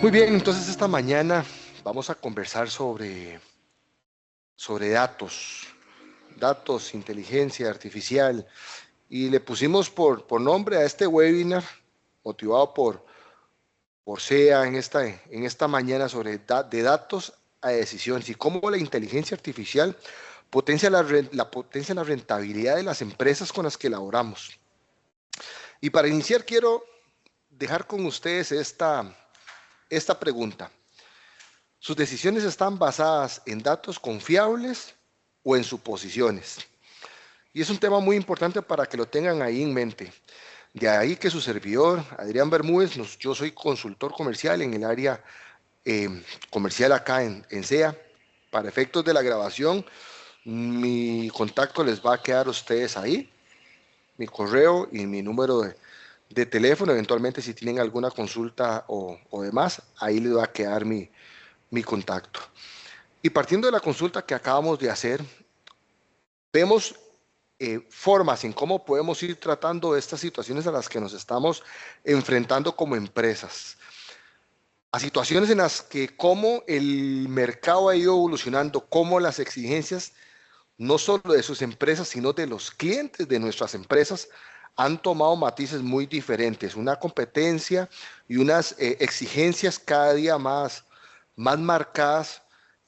Muy bien, entonces esta mañana vamos a conversar sobre datos, inteligencia artificial, y le pusimos por nombre a este webinar, motivado por SEA en esta mañana de datos a decisiones y cómo la inteligencia artificial potencia la rentabilidad de las empresas con las que elaboramos. Y para iniciar quiero dejar con ustedes esta pregunta. ¿Sus decisiones están basadas en datos confiables o en suposiciones? Y es un tema muy importante para que lo tengan ahí en mente. De ahí que su servidor, Adrián Bermúdez, yo soy consultor comercial en el área comercial acá en SEA. Para efectos de la grabación, mi contacto les va a quedar a ustedes ahí, mi correo y mi número de teléfono. Eventualmente, si tienen alguna consulta o demás, ahí les va a quedar mi contacto. Y partiendo de la consulta que acabamos de hacer, vemos formas en cómo podemos ir tratando estas situaciones a las que nos estamos enfrentando como empresas. A situaciones en las que cómo el mercado ha ido evolucionando, cómo las exigencias, no solo de sus empresas, sino de los clientes de nuestras empresas, han tomado matices muy diferentes, una competencia y unas exigencias cada día más marcadas,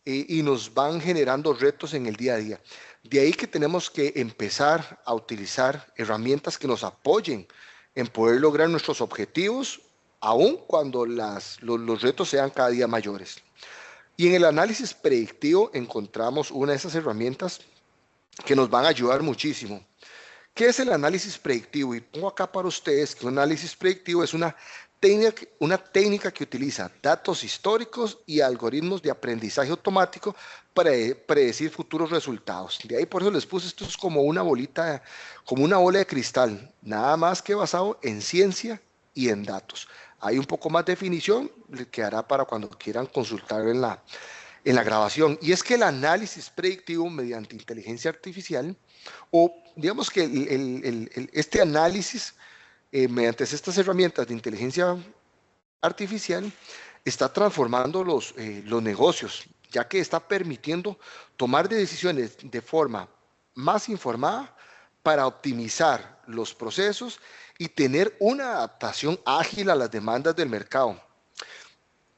y nos van generando retos en el día a día. De ahí que tenemos que empezar a utilizar herramientas que nos apoyen en poder lograr nuestros objetivos, aun cuando los retos sean cada día mayores. Y en el análisis predictivo encontramos una de esas herramientas que nos van a ayudar muchísimo. ¿Qué es el análisis predictivo? Y pongo acá para ustedes que un análisis predictivo es una técnica que utiliza datos históricos y algoritmos de aprendizaje automático para predecir futuros resultados. De ahí por eso les puse esto es como una bolita, como una bola de cristal, nada más que basado en ciencia y en datos. Hay un poco más de definición, le quedará para cuando quieran consultar en la grabación. Y es que el análisis predictivo mediante inteligencia artificial, o digamos que este análisis mediante estas herramientas de inteligencia artificial, está transformando los negocios, ya que está permitiendo tomar decisiones de forma más informada para optimizar los procesos y tener una adaptación ágil a las demandas del mercado.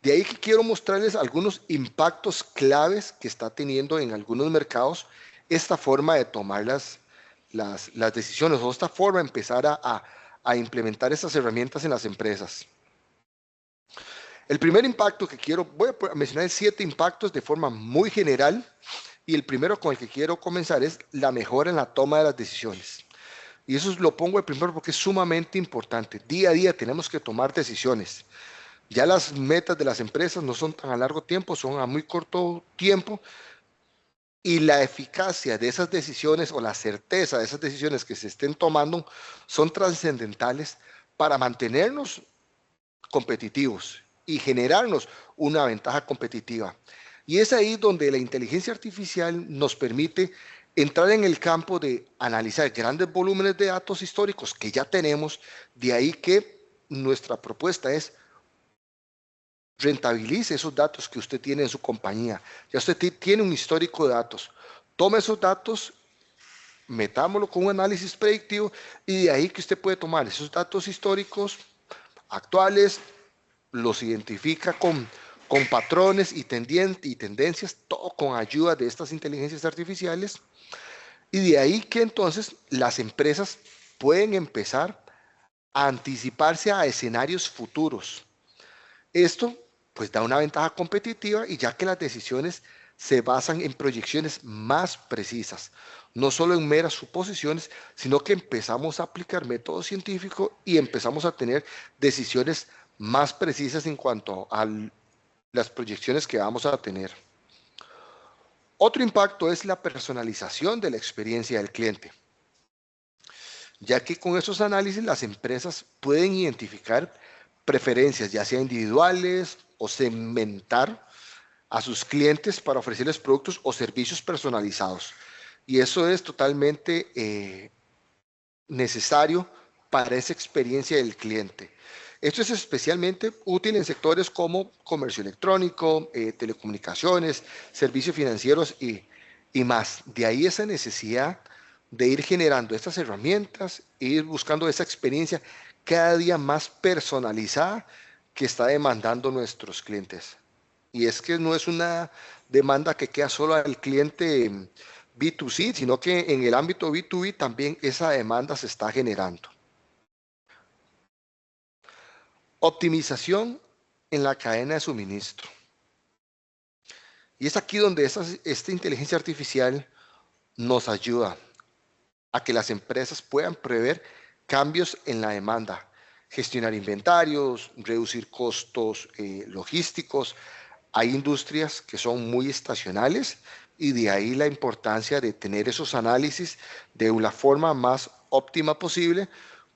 De ahí que quiero mostrarles algunos impactos claves que está teniendo en algunos mercados esta forma de tomar las decisiones, o esta forma de empezar a implementar estas herramientas en las empresas. El primer impacto voy a mencionar 7 impactos de forma muy general, y el primero con el que quiero comenzar es la mejora en la toma de las decisiones. Y eso lo pongo de primero porque es sumamente importante. Día a día tenemos que tomar decisiones. Ya las metas de las empresas no son tan a largo tiempo, son a muy corto tiempo, y la eficacia de esas decisiones o la certeza de esas decisiones que se estén tomando son trascendentales para mantenernos competitivos y generarnos una ventaja competitiva. Y es ahí donde la inteligencia artificial nos permite entrar en el campo de analizar grandes volúmenes de datos históricos que ya tenemos. De ahí que nuestra propuesta es: rentabilice esos datos que usted tiene en su compañía. Ya usted tiene un histórico de datos. Tome esos datos, metámoslo con un análisis predictivo, y de ahí que usted puede tomar esos datos históricos actuales, los identifica con patrones y tendencias, todo con ayuda de estas inteligencias artificiales, y de ahí que entonces las empresas pueden empezar a anticiparse a escenarios futuros. Esto pues da una ventaja competitiva, y ya que las decisiones se basan en proyecciones más precisas, no solo en meras suposiciones, sino que empezamos a aplicar método científico y empezamos a tener decisiones más precisas en cuanto a las proyecciones que vamos a tener. Otro impacto es la personalización de la experiencia del cliente, ya que con estos análisis las empresas pueden identificar preferencias, ya sea individuales, o segmentar a sus clientes para ofrecerles productos o servicios personalizados. Y eso es totalmente necesario para esa experiencia del cliente. Esto es especialmente útil en sectores como comercio electrónico, telecomunicaciones, servicios financieros y más. De ahí esa necesidad de ir generando estas herramientas e ir buscando esa experiencia cada día más personalizada que está demandando nuestros clientes. Y es que no es una demanda que queda solo al cliente B2C, sino que en el ámbito B2B también esa demanda se está generando. Optimización en la cadena de suministro. Y es aquí donde esta inteligencia artificial nos ayuda a que las empresas puedan prever cambios en la demanda, gestionar inventarios, reducir costos logísticos. Hay industrias que son muy estacionales y de ahí la importancia de tener esos análisis de la forma más óptima posible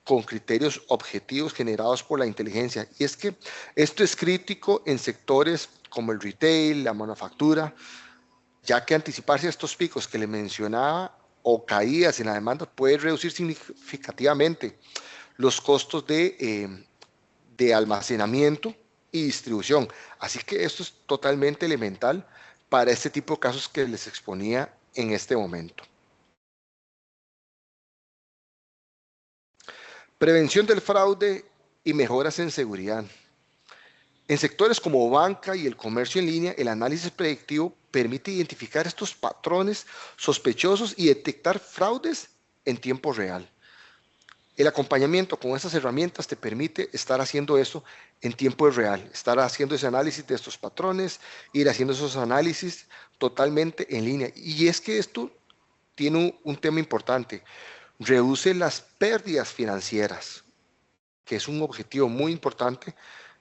con criterios objetivos generados por la inteligencia. Y es que esto es crítico en sectores como el retail, la manufactura, ya que anticiparse a estos picos que le mencionaba o caídas en la demanda puede reducir significativamente los costos de almacenamiento y distribución. Así que esto es totalmente elemental para este tipo de casos que les exponía en este momento. Prevención del fraude y mejoras en seguridad. En sectores como banca y el comercio en línea, el análisis predictivo permite identificar estos patrones sospechosos y detectar fraudes en tiempo real. El acompañamiento con estas herramientas te permite estar haciendo eso en tiempo real, estar haciendo ese análisis de estos patrones, ir haciendo esos análisis totalmente en línea. Y es que esto tiene un tema importante, reduce las pérdidas financieras, que es un objetivo muy importante,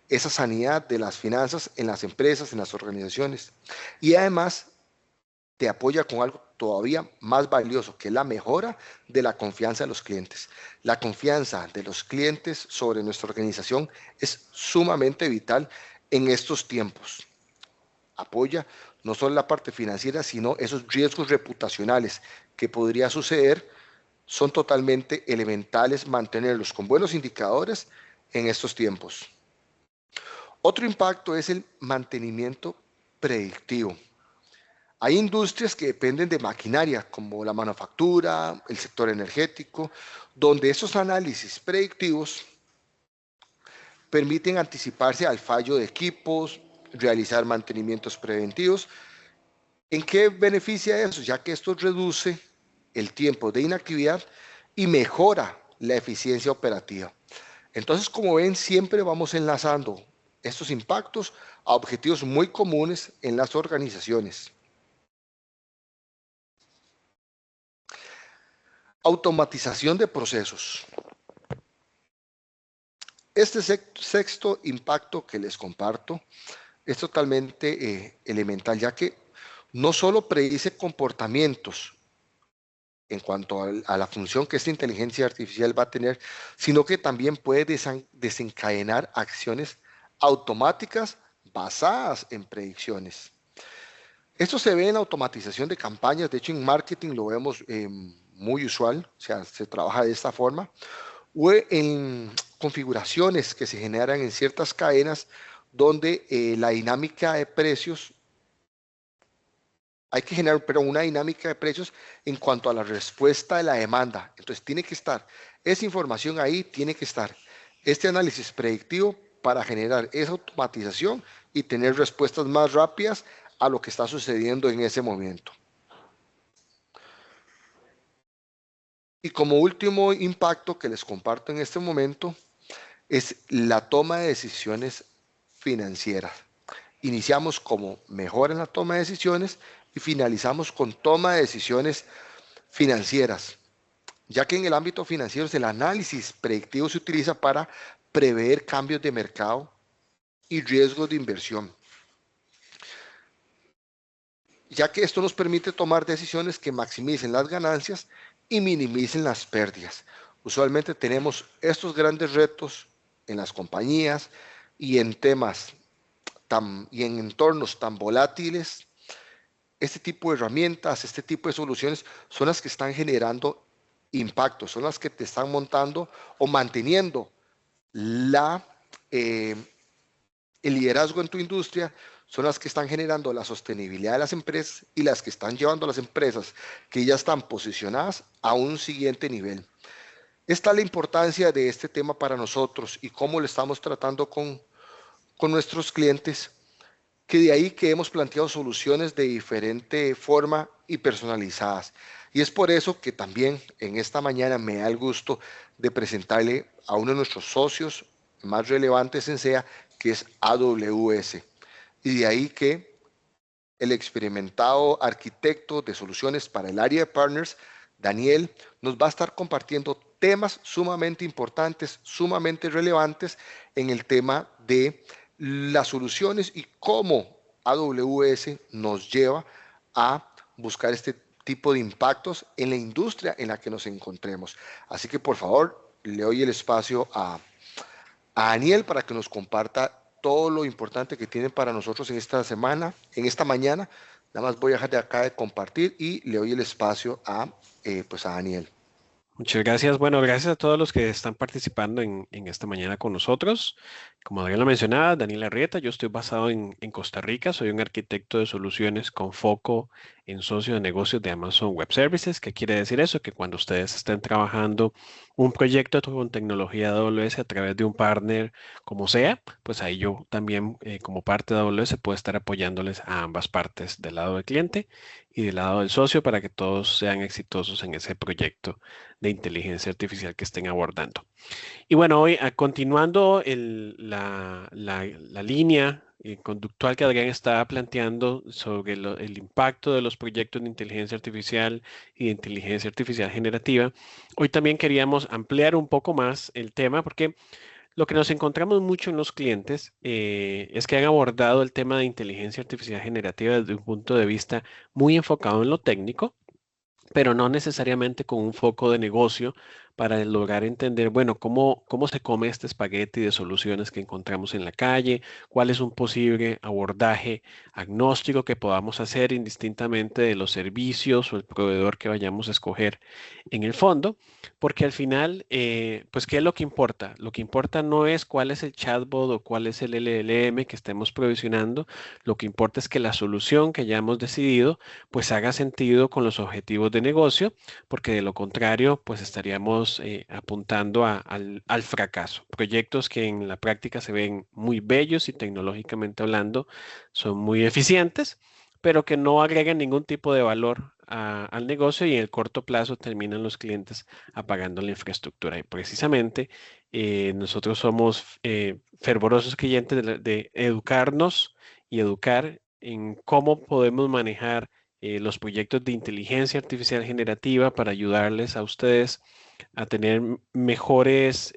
esa sanidad de las finanzas en las empresas, en las organizaciones. Y además te apoya con algo todavía más valioso, que es la mejora de la confianza de los clientes. La confianza de los clientes sobre nuestra organización es sumamente vital en estos tiempos. Apoya no solo la parte financiera, sino esos riesgos reputacionales que podría suceder. Son totalmente elementales mantenerlos con buenos indicadores en estos tiempos. Otro impacto es el mantenimiento predictivo. Hay industrias que dependen de maquinaria, como la manufactura, el sector energético, donde esos análisis predictivos permiten anticiparse al fallo de equipos, realizar mantenimientos preventivos. ¿En qué beneficia eso? Ya que esto reduce el tiempo de inactividad y mejora la eficiencia operativa. Entonces, como ven, siempre vamos enlazando estos impactos a objetivos muy comunes en las organizaciones. Automatización de procesos. Este sexto impacto que les comparto es totalmente elemental, ya que no solo predice comportamientos en cuanto a la función que esta inteligencia artificial va a tener, sino que también puede desencadenar acciones automáticas basadas en predicciones. Esto se ve en la automatización de campañas, de hecho en marketing lo vemos muy usual, o sea, se trabaja de esta forma, o en configuraciones que se generan en ciertas cadenas donde la dinámica de precios, hay que generar pero una dinámica de precios en cuanto a la respuesta de la demanda. Entonces tiene que estar esa información ahí, tiene que estar este análisis predictivo para generar esa automatización y tener respuestas más rápidas a lo que está sucediendo en ese momento. Y como último impacto que les comparto en este momento es la toma de decisiones financieras. Iniciamos como mejora en la toma de decisiones y finalizamos con toma de decisiones financieras, ya que en el ámbito financiero el análisis predictivo se utiliza para prever cambios de mercado y riesgos de inversión, ya que esto nos permite tomar decisiones que maximicen las ganancias y minimicen las pérdidas. Usualmente tenemos estos grandes retos en las compañías y en temas y en entornos tan volátiles. Este tipo de herramientas, este tipo de soluciones son las que están generando impactos, son las que te están montando o manteniendo la el liderazgo en tu industria son las que están generando la sostenibilidad de las empresas y las que están llevando a las empresas que ya están posicionadas a un siguiente nivel. Esta es la importancia de este tema para nosotros y cómo lo estamos tratando con nuestros clientes, que de ahí que hemos planteado soluciones de diferente forma y personalizadas. Y es por eso que también en esta mañana me da el gusto de presentarle a uno de nuestros socios más relevantes en SEA, que es AWS. Y de ahí que el experimentado arquitecto de soluciones para el área de partners, Daniel, nos va a estar compartiendo temas sumamente importantes, sumamente relevantes en el tema de las soluciones y cómo AWS nos lleva a buscar este tipo de impactos en la industria en la que nos encontremos. Así que por favor, le doy el espacio a Daniel para que nos comparta todo lo importante que tiene para nosotros en esta semana, en esta mañana. Nada más voy a dejar de acá de compartir y le doy el espacio a Daniel. Muchas gracias. Bueno, gracias a todos los que están participando en esta mañana con nosotros. Como Daniel lo mencionaba, Daniel Arrieta, yo estoy basado en Costa Rica, soy un arquitecto de soluciones con foco en socio de negocios de Amazon Web Services. ¿Qué quiere decir eso? Que cuando ustedes estén trabajando un proyecto con tecnología AWS a través de un partner como sea, pues ahí yo también como parte de AWS puedo estar apoyándoles a ambas partes, del lado del cliente y del lado del socio, para que todos sean exitosos en ese proyecto de inteligencia artificial que estén abordando. Y bueno, hoy continuando la línea conductual que Adrián estaba planteando sobre el impacto de los proyectos de inteligencia artificial y de inteligencia artificial generativa, hoy también queríamos ampliar un poco más el tema, porque lo que nos encontramos mucho en los clientes es que han abordado el tema de inteligencia artificial generativa desde un punto de vista muy enfocado en lo técnico, pero no necesariamente con un foco de negocio, para lograr entender, bueno, cómo se come este espagueti de soluciones que encontramos en la calle, cuál es un posible abordaje agnóstico que podamos hacer indistintamente de los servicios o el proveedor que vayamos a escoger en el fondo, porque al final, pues, ¿qué es lo que importa? Lo que importa no es cuál es el chatbot o cuál es el LLM que estemos provisionando, lo que importa es que la solución que ya hemos decidido pues haga sentido con los objetivos de negocio, porque de lo contrario, pues estaríamos apuntando al fracaso. Proyectos que en la práctica se ven muy bellos y tecnológicamente hablando son muy eficientes, pero que no agregan ningún tipo de valor al negocio, y en el corto plazo terminan los clientes apagando la infraestructura. Y precisamente nosotros somos fervorosos creyentes de educarnos y educar en cómo podemos manejar los proyectos de inteligencia artificial generativa para ayudarles a ustedes a tener mejores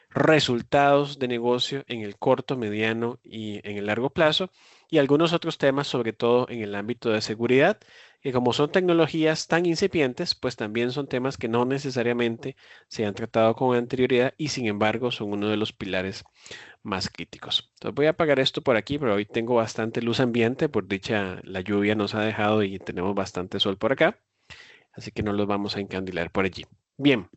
resultados de negocio en el corto, mediano y en el largo plazo, y algunos otros temas, sobre todo en el ámbito de seguridad, que como son tecnologías tan incipientes, pues también son temas que no necesariamente se han tratado con anterioridad y sin embargo son uno de los pilares más críticos. Entonces voy a apagar esto por aquí, pero hoy tengo bastante luz ambiente, por dicha la lluvia nos ha dejado y tenemos bastante sol por acá, así que no los vamos a encandilar por allí. Bien.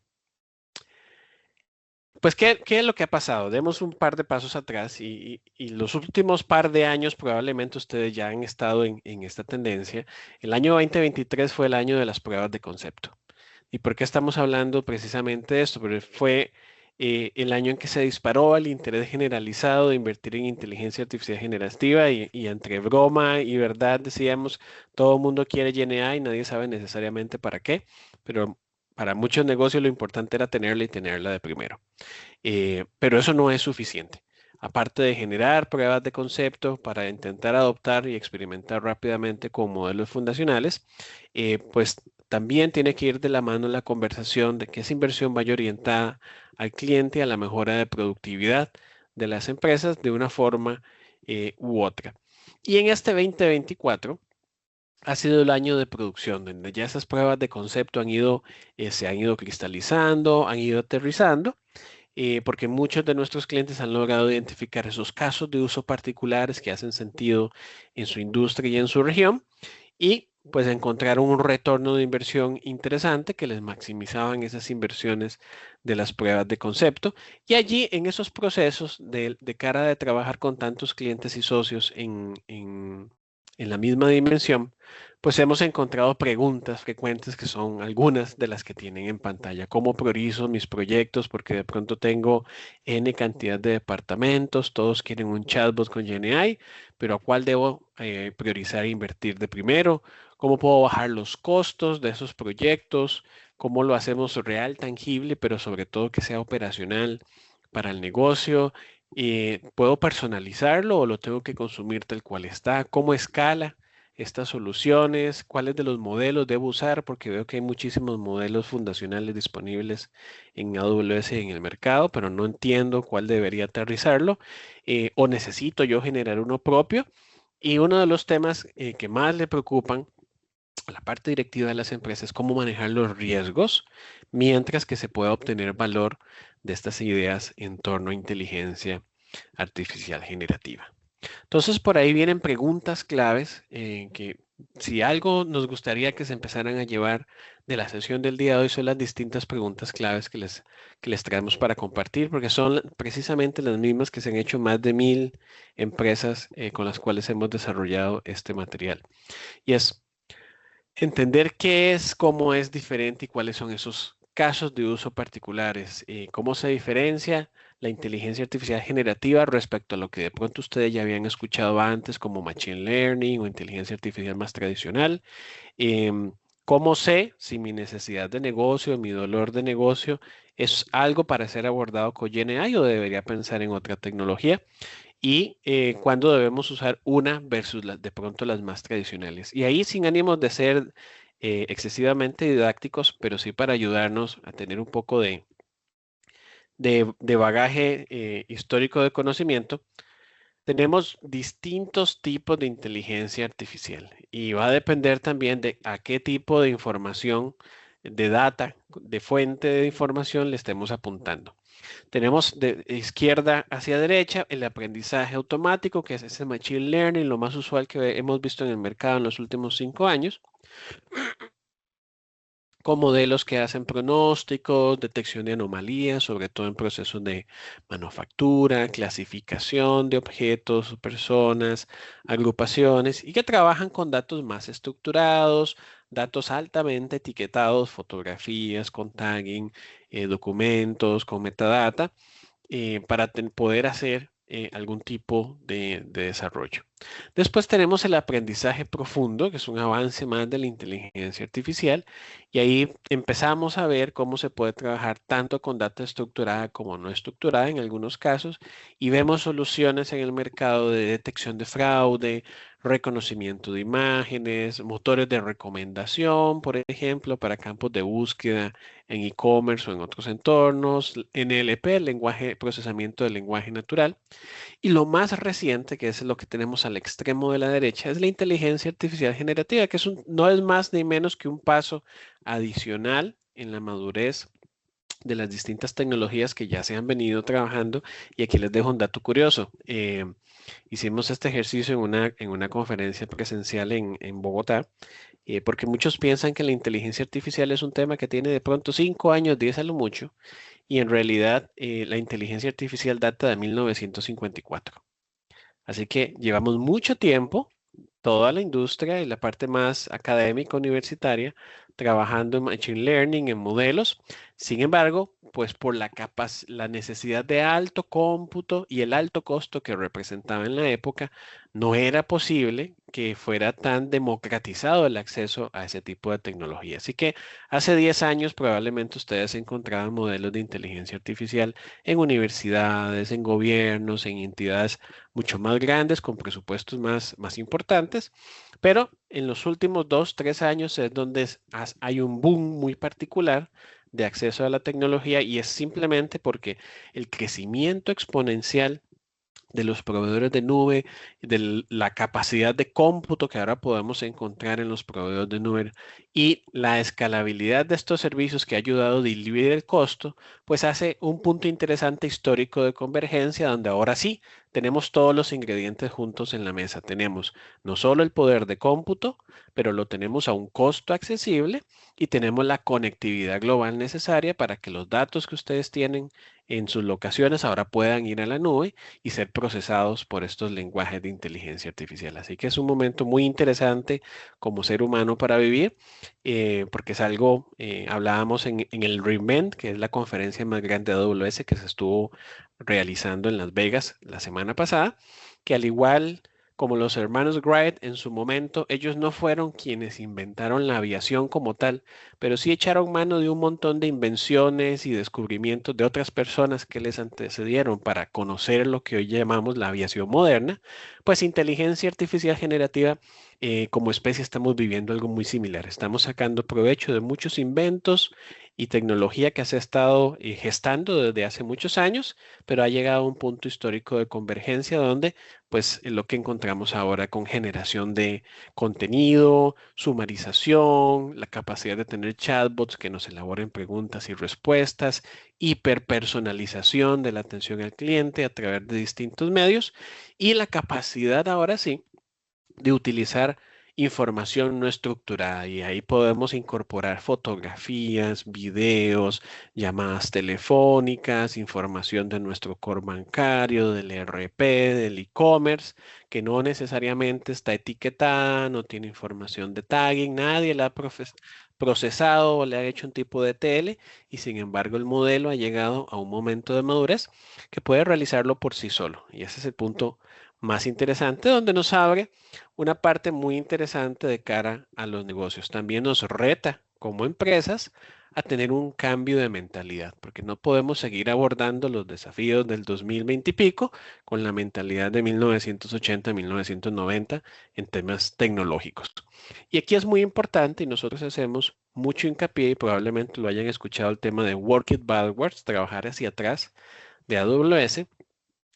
Pues, ¿qué es lo que ha pasado? Demos un par de pasos atrás y los últimos par de años probablemente ustedes ya han estado en esta tendencia. El año 2023 fue el año de las pruebas de concepto. ¿Y por qué estamos hablando precisamente de esto? Pero fue el año en que se disparó el interés generalizado de invertir en inteligencia artificial generativa, y entre broma y verdad decíamos, todo el mundo quiere GenAI y nadie sabe necesariamente para qué, pero para muchos negocios lo importante era tenerla y tenerla de primero. Pero eso no es suficiente. Aparte de generar pruebas de concepto para intentar adoptar y experimentar rápidamente con modelos fundacionales, pues también tiene que ir de la mano la conversación de que esa inversión vaya orientada al cliente, a la mejora de productividad de las empresas de una forma u otra. Y en este 2024 ha sido el año de producción, donde ya esas pruebas de concepto se han ido cristalizando, han ido aterrizando, porque muchos de nuestros clientes han logrado identificar esos casos de uso particulares que hacen sentido en su industria y en su región. Y pues encontraron un retorno de inversión interesante que les maximizaban esas inversiones de las pruebas de concepto. Y allí en esos procesos de cara de trabajar con tantos clientes y socios en la misma dimensión, pues hemos encontrado preguntas frecuentes que son algunas de las que tienen en pantalla. ¿Cómo priorizo mis proyectos? Porque de pronto tengo N cantidad de departamentos, todos quieren un chatbot con GenAI, pero ¿a cuál debo priorizar e invertir de primero? ¿Cómo puedo bajar los costos de esos proyectos? ¿Cómo lo hacemos real, tangible, pero sobre todo que sea operacional para el negocio? ¿Puedo personalizarlo o lo tengo que consumir tal cual está? ¿Cómo escala estas soluciones? ¿Cuáles de los modelos debo usar? Porque veo que hay muchísimos modelos fundacionales disponibles en AWS y en el mercado, pero no entiendo cuál debería aterrizarlo. ¿O necesito yo generar uno propio? Y uno de los temas que más le preocupan a la parte directiva de las empresas es cómo manejar los riesgos mientras que se pueda obtener valor de estas ideas en torno a inteligencia artificial generativa. Entonces, por ahí vienen preguntas claves que si algo nos gustaría que se empezaran a llevar de la sesión del día de hoy son las distintas preguntas claves que les traemos para compartir, porque son precisamente las mismas que se han hecho más de 1000 empresas con las cuales hemos desarrollado este material. Y es entender qué es, cómo es diferente y cuáles son esos casos de uso particulares. Cómo se diferencia la inteligencia artificial generativa respecto a lo que de pronto ustedes ya habían escuchado antes como machine learning o inteligencia artificial más tradicional. Em, ¿Cómo sé si mi necesidad de negocio, mi dolor de negocio es algo para ser abordado con GenAI o debería pensar en otra tecnología? Y cuándo debemos usar una versus de pronto las más tradicionales. Y ahí sin ánimos de ser excesivamente didácticos, pero sí para ayudarnos a tener un poco de bagaje histórico de conocimiento. Tenemos distintos tipos de inteligencia artificial y va a depender también de a qué tipo de información, de data, de fuente de información le estemos apuntando. Tenemos de izquierda hacia derecha el aprendizaje automático, que es ese machine learning, lo más usual que hemos visto en el mercado en los últimos 5 años, con modelos que hacen pronósticos, detección de anomalías, sobre todo en procesos de manufactura, clasificación de objetos, personas, agrupaciones, y que trabajan con datos más estructurados, datos altamente etiquetados, fotografías con tagging, documentos con metadata para poder hacer algún tipo de desarrollo. Después tenemos el aprendizaje profundo, que es un avance más de la inteligencia artificial, y ahí empezamos a ver cómo se puede trabajar tanto con data estructurada como no estructurada en algunos casos, y vemos soluciones en el mercado de detección de fraude, reconocimiento de imágenes, motores de recomendación, por ejemplo, para campos de búsqueda en e-commerce o en otros entornos, NLP, lenguaje, procesamiento del lenguaje natural. Y lo más reciente, que es lo que tenemos al extremo de la derecha, es la inteligencia artificial generativa, que no es más ni menos que un paso adicional en la madurez de las distintas tecnologías que ya se han venido trabajando. Y aquí les dejo un dato curioso. Hicimos este ejercicio en una conferencia presencial en Bogotá, porque muchos piensan que la inteligencia artificial es un tema que tiene de pronto 5 años, 10 a lo mucho, y en realidad la inteligencia artificial data de 1954. Así que llevamos mucho tiempo, toda la industria y la parte más académica universitaria, trabajando en machine learning, en modelos. Sin embargo, pues por la necesidad de alto cómputo y el alto costo que representaba en la época, no era posible que fuera tan democratizado el acceso a ese tipo de tecnología. Así que hace 10 años probablemente ustedes encontraban modelos de inteligencia artificial en universidades, en gobiernos, en entidades mucho más grandes, con presupuestos más importantes, pero en los últimos 2, 3 años es donde hay un boom muy particular de acceso a la tecnología y es simplemente porque el crecimiento exponencial de los proveedores de nube, de la capacidad de cómputo que ahora podemos encontrar en los proveedores de nube y la escalabilidad de estos servicios que ha ayudado a diluir el costo, pues hace un punto interesante histórico de convergencia donde ahora sí tenemos todos los ingredientes juntos en la mesa. Tenemos no solo el poder de cómputo, pero lo tenemos a un costo accesible y tenemos la conectividad global necesaria para que los datos que ustedes tienen en sus locaciones ahora puedan ir a la nube y ser procesados por estos lenguajes de inteligencia artificial. Así que es un momento muy interesante como ser humano para vivir, porque es algo, hablábamos en el re:Invent, que es la conferencia más grande de AWS que se estuvo realizando en Las Vegas la semana pasada, que al igual como los hermanos Wright en su momento, ellos no fueron quienes inventaron la aviación como tal, pero sí echaron mano de un montón de invenciones y descubrimientos de otras personas que les antecedieron para conocer lo que hoy llamamos la aviación moderna. Pues inteligencia artificial generativa, como especie estamos viviendo algo muy similar. Estamos sacando provecho de muchos inventos y tecnología que se ha estado gestando desde hace muchos años, pero ha llegado a un punto histórico de convergencia donde pues lo que encontramos ahora con generación de contenido, sumarización, la capacidad de tener chatbots que nos elaboren preguntas y respuestas, hiperpersonalización de la atención al cliente a través de distintos medios y la capacidad ahora sí de utilizar información no estructurada y ahí podemos incorporar fotografías, videos, llamadas telefónicas, información de nuestro core bancario, del ERP, del e-commerce, que no necesariamente está etiquetada, no tiene información de tagging, nadie la ha procesado o le ha hecho un tipo de TL y sin embargo el modelo ha llegado a un momento de madurez que puede realizarlo por sí solo. Y ese es el punto más interesante donde nos abre una parte muy interesante de cara a los negocios. También nos reta como empresas a tener un cambio de mentalidad, porque no podemos seguir abordando los desafíos del 2020 y pico con la mentalidad de 1980, 1990 en temas tecnológicos. Y aquí es muy importante y nosotros hacemos mucho hincapié y probablemente lo hayan escuchado el tema de Work It Backwards, trabajar hacia atrás de AWS,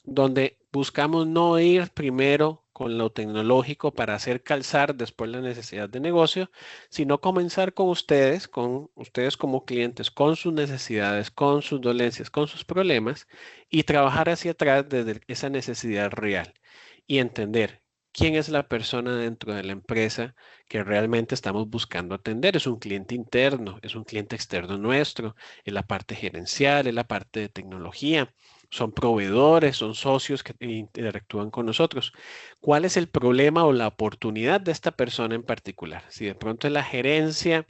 donde buscamos no ir primero con lo tecnológico para hacer calzar después la necesidad de negocio, sino comenzar con ustedes como clientes, con sus necesidades, con sus dolencias, con sus problemas y trabajar hacia atrás desde esa necesidad real y entender quién es la persona dentro de la empresa que realmente estamos buscando atender. Es un cliente interno, es un cliente externo nuestro, es la parte gerencial, es la parte de tecnología, son proveedores, son socios que interactúan con nosotros. ¿Cuál es el problema o la oportunidad de esta persona en particular? Si de pronto es la gerencia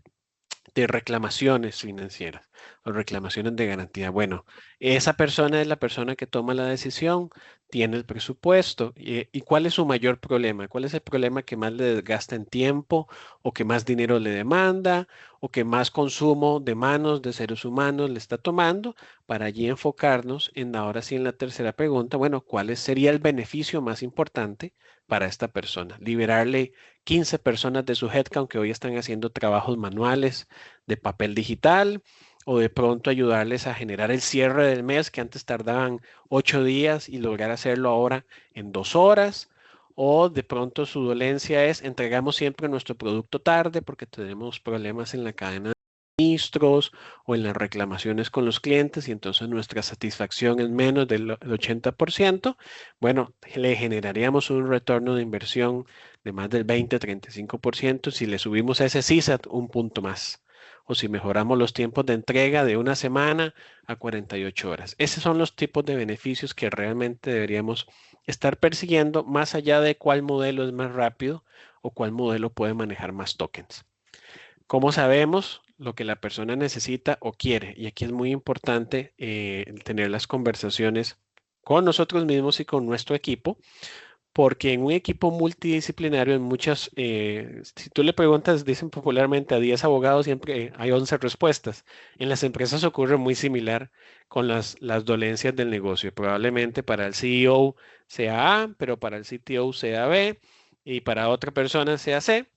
de reclamaciones financieras o reclamaciones de garantía. Bueno, esa persona es la persona que toma la decisión, tiene el presupuesto. ¿Y cuál es su mayor problema? ¿Cuál es el problema que más le desgasta en tiempo o que más dinero le demanda o que más consumo de manos de seres humanos le está tomando? Para allí enfocarnos en ahora sí en la tercera pregunta, bueno, ¿cuál sería el beneficio más importante para esta persona? Liberarle 15 personas de su headcount que hoy están haciendo trabajos manuales de papel digital o de pronto ayudarles a generar el cierre del mes que antes tardaban 8 días y lograr hacerlo ahora en 2 horas. O de pronto su dolencia es entregamos siempre nuestro producto tarde porque tenemos problemas en la cadena de suministros o en las reclamaciones con los clientes y entonces nuestra satisfacción es menos del 80%. Bueno, le generaríamos un retorno de inversión de más del 20-35% si le subimos a ese CSAT un punto más o si mejoramos los tiempos de entrega de una semana a 48 horas. Esos son los tipos de beneficios que realmente deberíamos estar persiguiendo más allá de cuál modelo es más rápido o cuál modelo puede manejar más tokens. ¿Cómo sabemos lo que la persona necesita o quiere? Y aquí es muy importante tener las conversaciones con nosotros mismos y con nuestro equipo porque en un equipo multidisciplinario, si tú le preguntas, dicen popularmente a 10 abogados, siempre hay 11 respuestas. En las empresas ocurre muy similar con las dolencias del negocio. Probablemente para el CEO sea A, pero para el CTO sea B y para otra persona sea C.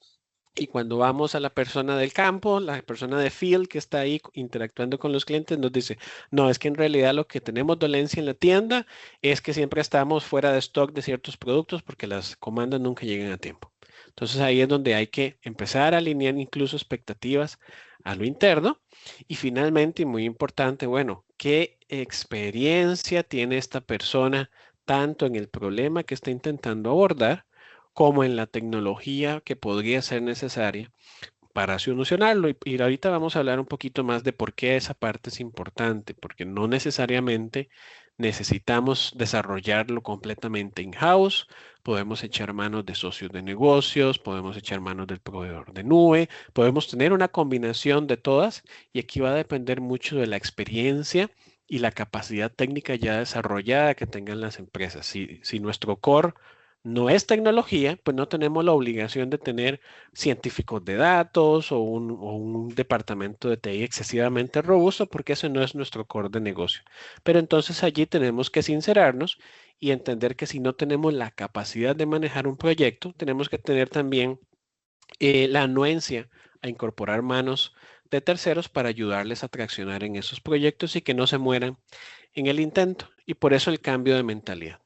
Y cuando vamos a la persona del campo, la persona de field que está ahí interactuando con los clientes, nos dice, no, es que en realidad lo que tenemos dolencia en la tienda es que siempre estamos fuera de stock de ciertos productos porque las comandas nunca llegan a tiempo. Entonces ahí es donde hay que empezar a alinear incluso expectativas a lo interno. Y finalmente, y muy importante, bueno, ¿qué experiencia tiene esta persona tanto en el problema que está intentando abordar como en la tecnología que podría ser necesaria para solucionarlo? Y ahorita vamos a hablar un poquito más de por qué esa parte es importante, porque no necesariamente necesitamos desarrollarlo completamente in-house. Podemos echar manos de socios de negocios, podemos echar manos del proveedor de nube, podemos tener una combinación de todas y aquí va a depender mucho de la experiencia y la capacidad técnica ya desarrollada que tengan las empresas. Si nuestro core no es tecnología, pues no tenemos la obligación de tener científicos de datos o un departamento de TI excesivamente robusto, porque ese no es nuestro core de negocio. Pero entonces allí tenemos que sincerarnos y entender que si no tenemos la capacidad de manejar un proyecto, tenemos que tener también la anuencia a incorporar manos de terceros para ayudarles a traccionar en esos proyectos y que no se mueran en el intento. Y por eso el cambio de mentalidad,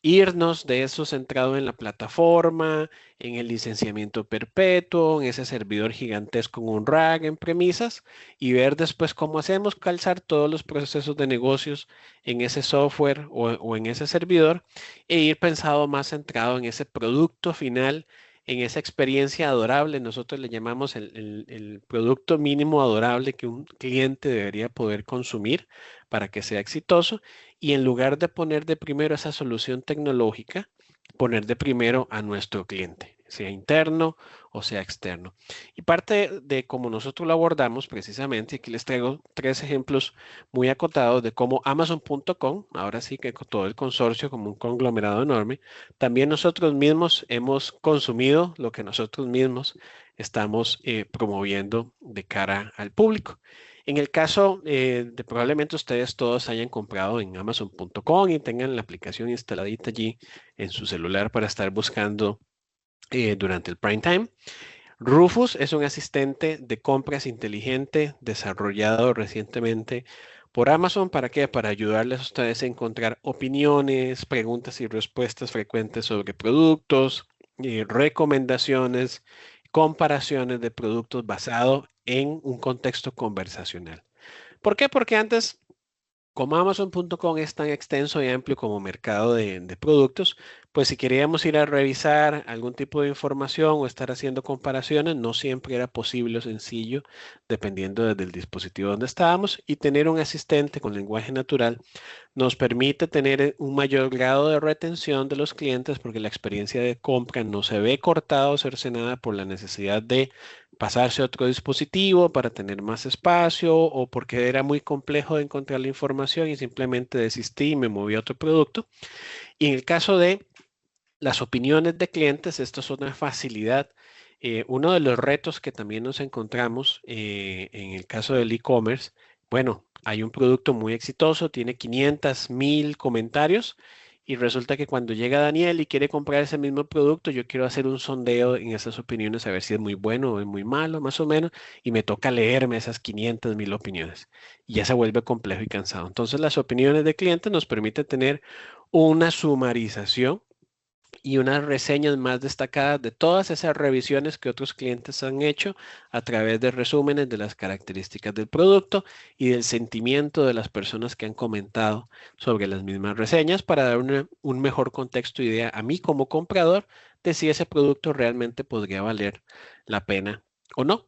irnos de eso centrado en la plataforma, en el licenciamiento perpetuo, en ese servidor gigantesco en un rack, en premisas, y ver después cómo hacemos calzar todos los procesos de negocios en ese software o en ese servidor, e ir pensado más centrado en ese producto final, en esa experiencia adorable. Nosotros le llamamos el producto mínimo adorable que un cliente debería poder consumir para que sea exitoso, y en lugar de poner de primero esa solución tecnológica, poner de primero a nuestro cliente, sea interno o sea externo. Y parte de cómo nosotros lo abordamos precisamente, aquí les traigo 3 ejemplos muy acotados de cómo Amazon.com, ahora sí que con todo el consorcio como un conglomerado enorme, también nosotros mismos hemos consumido lo que nosotros mismos estamos promoviendo de cara al público. En el caso de probablemente ustedes todos hayan comprado en Amazon.com y tengan la aplicación instaladita allí en su celular para estar buscando durante el prime time. Rufus es un asistente de compras inteligente desarrollado recientemente por Amazon. ¿Para qué? Para ayudarles a ustedes a encontrar opiniones, preguntas y respuestas frecuentes sobre productos, recomendaciones, comparaciones de productos basado en un contexto conversacional. ¿Por qué? Porque antes, como Amazon.com es tan extenso y amplio como mercado de productos, pues si queríamos ir a revisar algún tipo de información o estar haciendo comparaciones, no siempre era posible o sencillo, dependiendo del dispositivo donde estábamos, y tener un asistente con lenguaje natural nos permite tener un mayor grado de retención de los clientes porque la experiencia de compra no se ve cortada o cercenada por la necesidad de pasarse a otro dispositivo para tener más espacio o porque era muy complejo de encontrar la información y simplemente desistí y me moví a otro producto. Y en el caso de las opiniones de clientes, esto es una facilidad. Uno de los retos que también nos encontramos en el caso del e-commerce, bueno, hay un producto muy exitoso, tiene 500,000 comentarios y resulta que cuando llega Daniel y quiere comprar ese mismo producto, yo quiero hacer un sondeo en esas opiniones a ver si es muy bueno o es muy malo, más o menos, y me toca leerme esas 500,000 opiniones y ya se vuelve complejo y cansado. Entonces, las opiniones de clientes nos permiten tener una sumarización y unas reseñas más destacadas de todas esas revisiones que otros clientes han hecho a través de resúmenes de las características del producto y del sentimiento de las personas que han comentado sobre las mismas reseñas para dar un mejor contexto e idea a mí como comprador de si ese producto realmente podría valer la pena o no.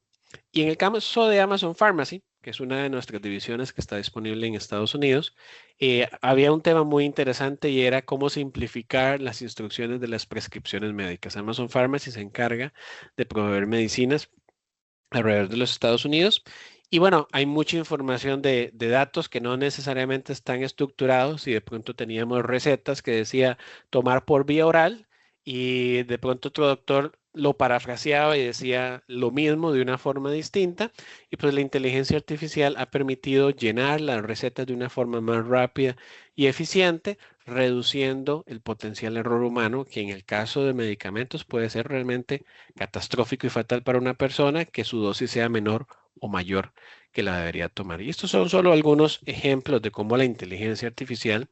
Y en el caso de Amazon Pharmacy, que es una de nuestras divisiones que está disponible en Estados Unidos, había un tema muy interesante y era cómo simplificar las instrucciones de las prescripciones médicas. Amazon Pharmacy se encarga de proveer medicinas alrededor de los Estados Unidos. Y bueno, hay mucha información de datos que no necesariamente están estructurados y de pronto teníamos recetas que decía tomar por vía oral y de pronto otro doctor lo parafraseaba y decía lo mismo de una forma distinta y pues la inteligencia artificial ha permitido llenar las recetas de una forma más rápida y eficiente, reduciendo el potencial error humano, que en el caso de medicamentos puede ser realmente catastrófico y fatal para una persona que su dosis sea menor o mayor que la debería tomar. Y estos son solo algunos ejemplos de cómo la inteligencia artificial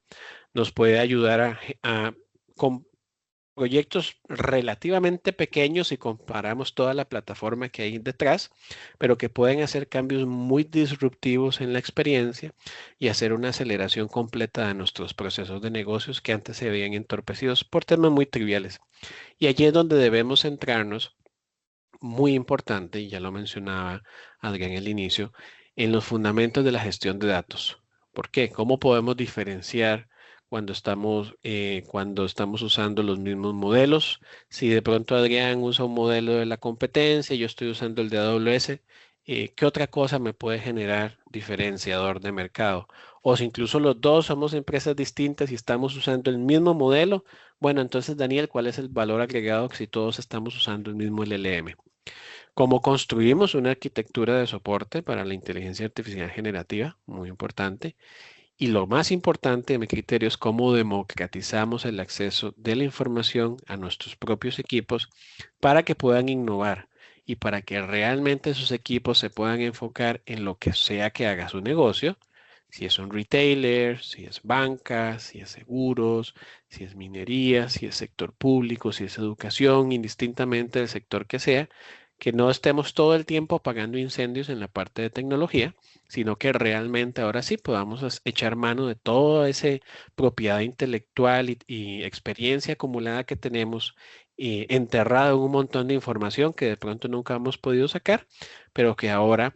nos puede ayudar con proyectos relativamente pequeños si comparamos toda la plataforma que hay detrás, pero que pueden hacer cambios muy disruptivos en la experiencia y hacer una aceleración completa de nuestros procesos de negocios que antes se veían entorpecidos por temas muy triviales. Y allí es donde debemos centrarnos, muy importante, y ya lo mencionaba Adrián al inicio, en los fundamentos de la gestión de datos. ¿Por qué? ¿Cómo podemos diferenciar cuando estamos usando los mismos modelos? Si de pronto Adrián usa un modelo de la competencia y yo estoy usando el de AWS, ¿qué otra cosa me puede generar diferenciador de mercado? O si incluso los dos somos empresas distintas y estamos usando el mismo modelo, bueno, entonces Daniel, ¿cuál es el valor agregado si todos estamos usando el mismo LLM? ¿Cómo construimos una arquitectura de soporte para la inteligencia artificial generativa? Muy importante. Y lo más importante, en mi criterio, es cómo democratizamos el acceso de la información a nuestros propios equipos para que puedan innovar y para que realmente esos equipos se puedan enfocar en lo que sea que haga su negocio, si es un retailer, si es banca, si es seguros, si es minería, si es sector público, si es educación, indistintamente del sector que no estemos todo el tiempo apagando incendios en la parte de tecnología, sino que realmente ahora sí podamos echar mano de toda esa propiedad intelectual y experiencia acumulada que tenemos enterrada en un montón de información que de pronto nunca hemos podido sacar, pero que ahora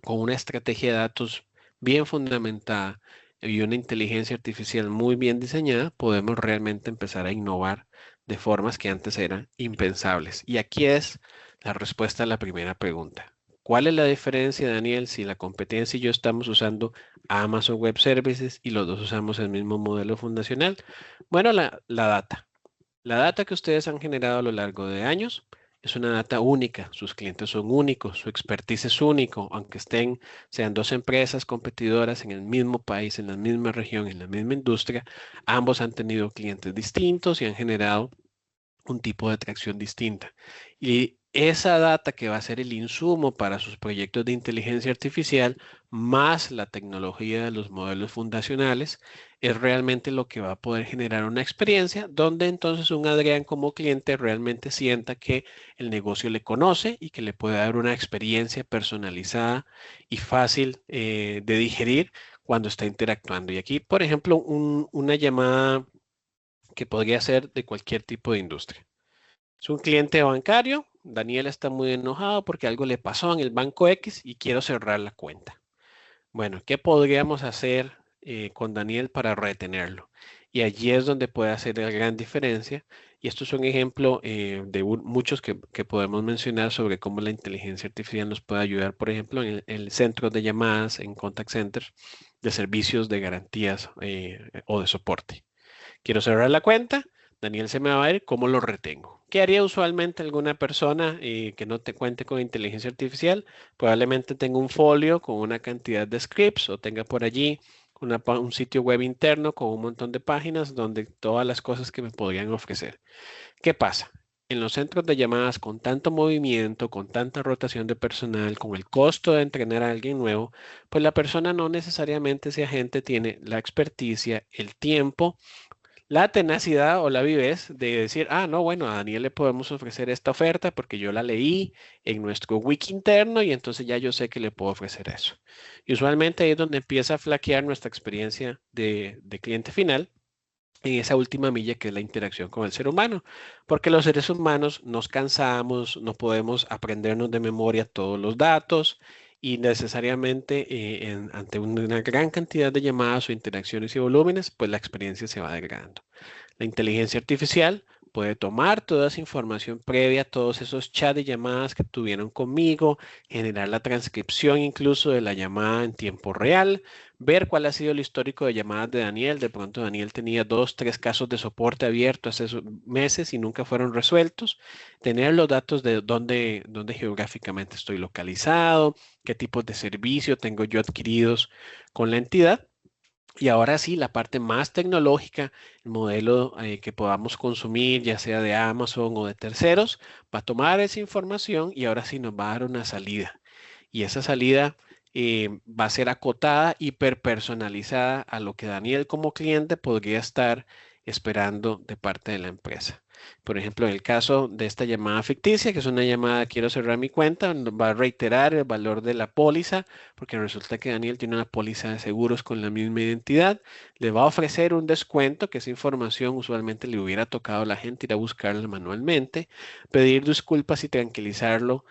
con una estrategia de datos bien fundamentada y una inteligencia artificial muy bien diseñada, podemos realmente empezar a innovar de formas que antes eran impensables. Y aquí es la respuesta a la primera pregunta. ¿Cuál es la diferencia, Daniel, si la competencia y yo estamos usando Amazon Web Services y los dos usamos el mismo modelo fundacional? Bueno, la data. La data que ustedes han generado a lo largo de años es una data única, sus clientes son únicos, su expertise es único, aunque sean dos empresas competidoras en el mismo país, en la misma región, en la misma industria, ambos han tenido clientes distintos y han generado un tipo de atracción distinta. Y esa data que va a ser el insumo para sus proyectos de inteligencia artificial, más la tecnología de los modelos fundacionales, es realmente lo que va a poder generar una experiencia donde entonces un Adrián como cliente realmente sienta que el negocio le conoce y que le puede dar una experiencia personalizada y fácil de digerir cuando está interactuando. Y aquí, por ejemplo, una llamada que podría ser de cualquier tipo de industria. Es un cliente bancario. Daniel está muy enojado porque algo le pasó en el banco X y quiero cerrar la cuenta. Bueno, ¿qué podríamos hacer con Daniel para retenerlo? Y allí es donde puede hacer la gran diferencia. Y esto es un ejemplo de muchos que podemos mencionar sobre cómo la inteligencia artificial nos puede ayudar, por ejemplo, en el centro de llamadas, en contact centers, de servicios de garantías o de soporte. Quiero cerrar la cuenta. Daniel se me va a ir, ¿cómo lo retengo? ¿Qué haría usualmente alguna persona que no te cuente con inteligencia artificial? Probablemente tenga un folio con una cantidad de scripts o tenga por allí un sitio web interno con un montón de páginas donde todas las cosas que me podrían ofrecer. ¿Qué pasa? En los centros de llamadas con tanto movimiento, con tanta rotación de personal, con el costo de entrenar a alguien nuevo, pues la persona no necesariamente, ese agente, tiene la experticia, el tiempo, la tenacidad o la vivez de decir, ah, no, bueno, a Daniel le podemos ofrecer esta oferta porque yo la leí en nuestro wiki interno y entonces ya yo sé que le puedo ofrecer eso. Y usualmente ahí es donde empieza a flaquear nuestra experiencia de cliente final en esa última milla que es la interacción con el ser humano, porque los seres humanos nos cansamos, no podemos aprendernos de memoria todos los datos y necesariamente ante una gran cantidad de llamadas o interacciones y volúmenes, pues la experiencia se va degradando. La inteligencia artificial puede tomar toda esa información previa, todos esos chats y llamadas que tuvieron conmigo, generar la transcripción incluso de la llamada en tiempo real, ver cuál ha sido el histórico de llamadas de Daniel. De pronto Daniel tenía 2, 3 casos de soporte abierto hace meses y nunca fueron resueltos. Tener los datos de dónde geográficamente estoy localizado, qué tipos de servicio tengo yo adquiridos con la entidad Y ahora sí, la parte más tecnológica, el modelo que podamos consumir, ya sea de Amazon o de terceros, va a tomar esa información y ahora sí nos va a dar una salida. Y esa salida va a ser acotada, hiperpersonalizada a lo que Daniel como cliente podría estar esperando de parte de la empresa. Por ejemplo, en el caso de esta llamada ficticia, que es una llamada, quiero cerrar mi cuenta, va a reiterar el valor de la póliza, porque resulta que Daniel tiene una póliza de seguros con la misma identidad, le va a ofrecer un descuento, que esa información usualmente le hubiera tocado a la gente ir a buscarla manualmente, pedir disculpas y tranquilizarlo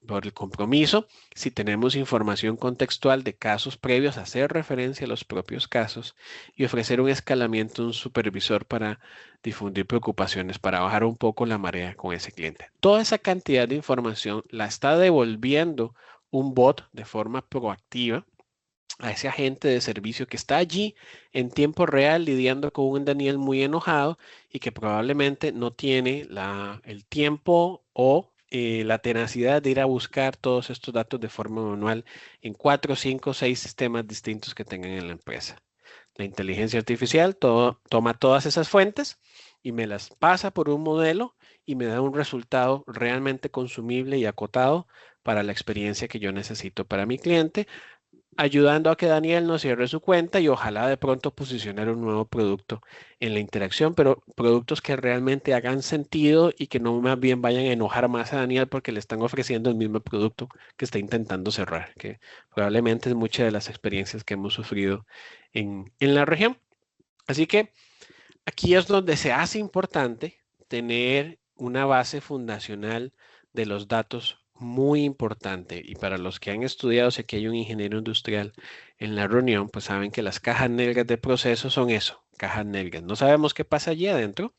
por el compromiso. Si tenemos información contextual de casos previos, hacer referencia a los propios casos y ofrecer un escalamiento, un supervisor para difundir preocupaciones, para bajar un poco la marea con ese cliente. Toda esa cantidad de información la está devolviendo un bot de forma proactiva a ese agente de servicio que está allí en tiempo real lidiando con un Daniel muy enojado y que probablemente no tiene el tiempo o la tenacidad de ir a buscar todos estos datos de forma manual en 4, 5, 6 sistemas distintos que tengan en la empresa. La inteligencia artificial toma todas esas fuentes y me las pasa por un modelo y me da un resultado realmente consumible y acotado para la experiencia que yo necesito para mi cliente, ayudando a que Daniel no cierre su cuenta y ojalá de pronto posicionar un nuevo producto en la interacción, pero productos que realmente hagan sentido y que no más bien vayan a enojar más a Daniel porque le están ofreciendo el mismo producto que está intentando cerrar, que probablemente es muchas de las experiencias que hemos sufrido en la región. Así que aquí es donde se hace importante tener una base fundacional de los datos muy importante. Y para los que han estudiado, sé que hay un ingeniero industrial en la reunión, pues saben que las cajas negras de proceso son eso, cajas negras. No sabemos qué pasa allí adentro,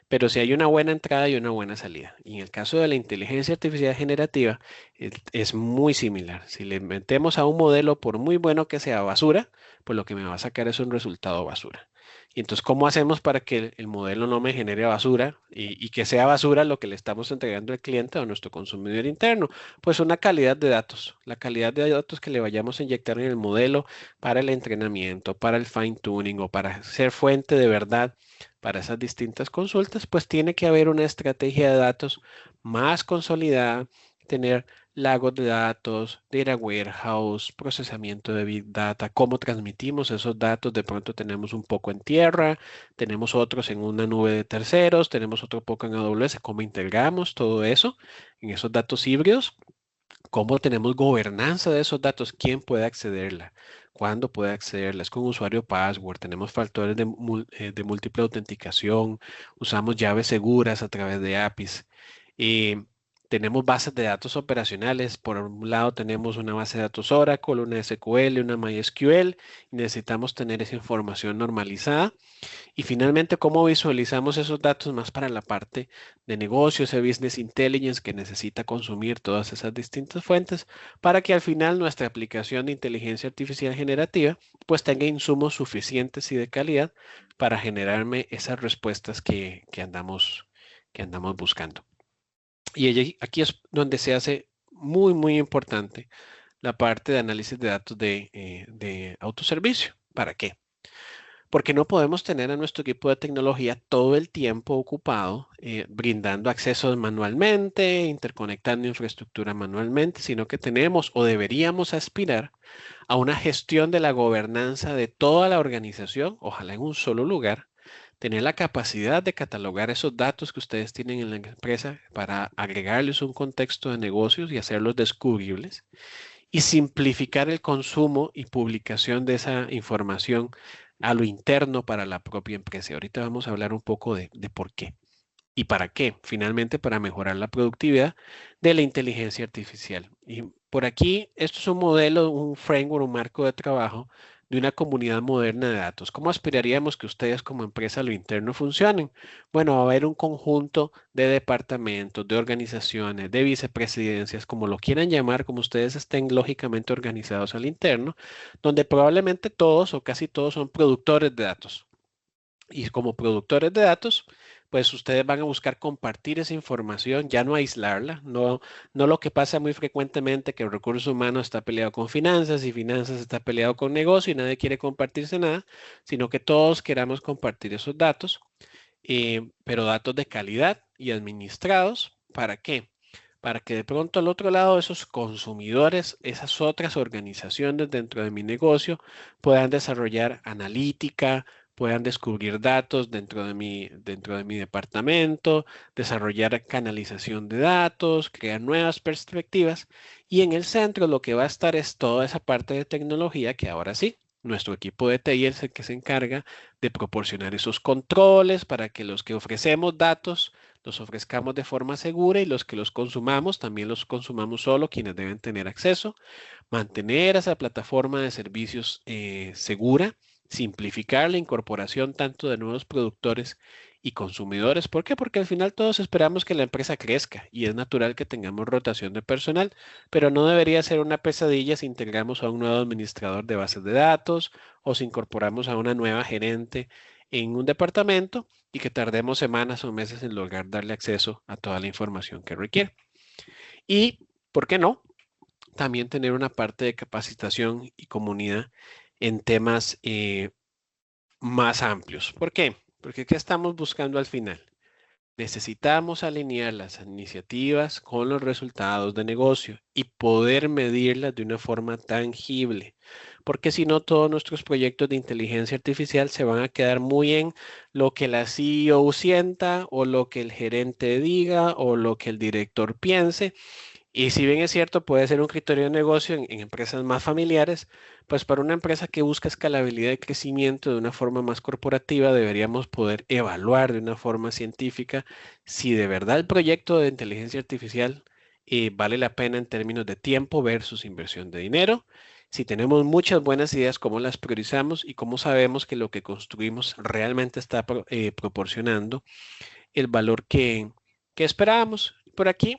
pero si hay una buena entrada y una buena salida. Y en el caso de la inteligencia artificial generativa, es muy similar. Si le metemos a un modelo, por muy bueno que sea basura, pues lo que me va a sacar es un resultado basura. Y entonces, ¿cómo hacemos para que el modelo no me genere basura y que sea basura lo que le estamos entregando al cliente o a nuestro consumidor interno? Pues una calidad de datos, la calidad de datos que le vayamos a inyectar en el modelo para el entrenamiento, para el fine tuning o para ser fuente de verdad para esas distintas consultas, pues tiene que haber una estrategia de datos más consolidada, tener lagos de datos, data warehouse, procesamiento de big data, cómo transmitimos esos datos. De pronto tenemos un poco en tierra, tenemos otros en una nube de terceros, tenemos otro poco en AWS, cómo integramos todo eso en esos datos híbridos. ¿Cómo tenemos gobernanza de esos datos? ¿Quién puede accederla? ¿Cuándo puede accederla? ¿Es con usuario password? ¿Tenemos factores de múltiple autenticación? ¿Usamos llaves seguras a través de APIs? Eh, Tenemos bases de datos operacionales. Por un lado tenemos una base de datos Oracle, una SQL, una MySQL. Y necesitamos tener esa información normalizada. Y finalmente, ¿cómo visualizamos esos datos más para la parte de negocios, ese business intelligence que necesita consumir todas esas distintas fuentes para que al final nuestra aplicación de inteligencia artificial generativa pues tenga insumos suficientes y de calidad para generarme esas respuestas que andamos buscando? Y aquí es donde se hace muy, muy importante la parte de análisis de datos de autoservicio. ¿Para qué? Porque no podemos tener a nuestro equipo de tecnología todo el tiempo ocupado brindando accesos manualmente, interconectando infraestructura manualmente, sino que tenemos o deberíamos aspirar a una gestión de la gobernanza de toda la organización, ojalá en un solo lugar, tener la capacidad de catalogar esos datos que ustedes tienen en la empresa para agregarles un contexto de negocios y hacerlos descubribles y simplificar el consumo y publicación de esa información a lo interno para la propia empresa. Ahorita vamos a hablar un poco de por qué. ¿Y para qué? Finalmente, para mejorar la productividad de la inteligencia artificial. Y por aquí, esto es un modelo, un framework, un marco de trabajo de una comunidad moderna de datos. ¿Cómo aspiraríamos que ustedes como empresa a lo interno funcionen? Bueno, va a haber un conjunto de departamentos, de organizaciones, de vicepresidencias, como lo quieran llamar, como ustedes estén lógicamente organizados al interno, donde probablemente todos o casi todos son productores de datos. Y como productores de datos, pues ustedes van a buscar compartir esa información, ya no aislarla, no lo que pasa muy frecuentemente que el recurso humano está peleado con finanzas y finanzas está peleado con negocio y nadie quiere compartirse nada, sino que todos queramos compartir esos datos, pero datos de calidad y administrados. ¿Para qué? Para que de pronto al otro lado esos consumidores, esas otras organizaciones dentro de mi negocio puedan desarrollar analítica, puedan descubrir datos dentro de mi departamento, desarrollar canalización de datos, crear nuevas perspectivas. Y en el centro lo que va a estar es toda esa parte de tecnología que ahora sí, nuestro equipo de TI es el que se encarga de proporcionar esos controles para que los que ofrecemos datos los ofrezcamos de forma segura y los que los consumamos también los consumamos solo quienes deben tener acceso, mantener esa plataforma de servicios segura, simplificar la incorporación tanto de nuevos productores y consumidores. ¿Por qué? Porque al final todos esperamos que la empresa crezca y es natural que tengamos rotación de personal, pero no debería ser una pesadilla si integramos a un nuevo administrador de bases de datos o si incorporamos a una nueva gerente en un departamento y que tardemos semanas o meses en lograr darle acceso a toda la información que requiere. Y, ¿por qué no? También tener una parte de capacitación y comunidad en temas más amplios. ¿Por qué? Porque ¿qué estamos buscando al final? Necesitamos alinear las iniciativas con los resultados de negocio y poder medirlas de una forma tangible, porque si no, todos nuestros proyectos de inteligencia artificial se van a quedar muy en lo que la CEO sienta o lo que el gerente diga o lo que el director piense. Y si bien es cierto, puede ser un criterio de negocio en empresas más familiares, pues para una empresa que busca escalabilidad y crecimiento de una forma más corporativa, deberíamos poder evaluar de una forma científica si de verdad el proyecto de inteligencia artificial vale la pena en términos de tiempo versus inversión de dinero. Si tenemos muchas buenas ideas, cómo las priorizamos y cómo sabemos que lo que construimos realmente está proporcionando el valor que esperábamos. Por aquí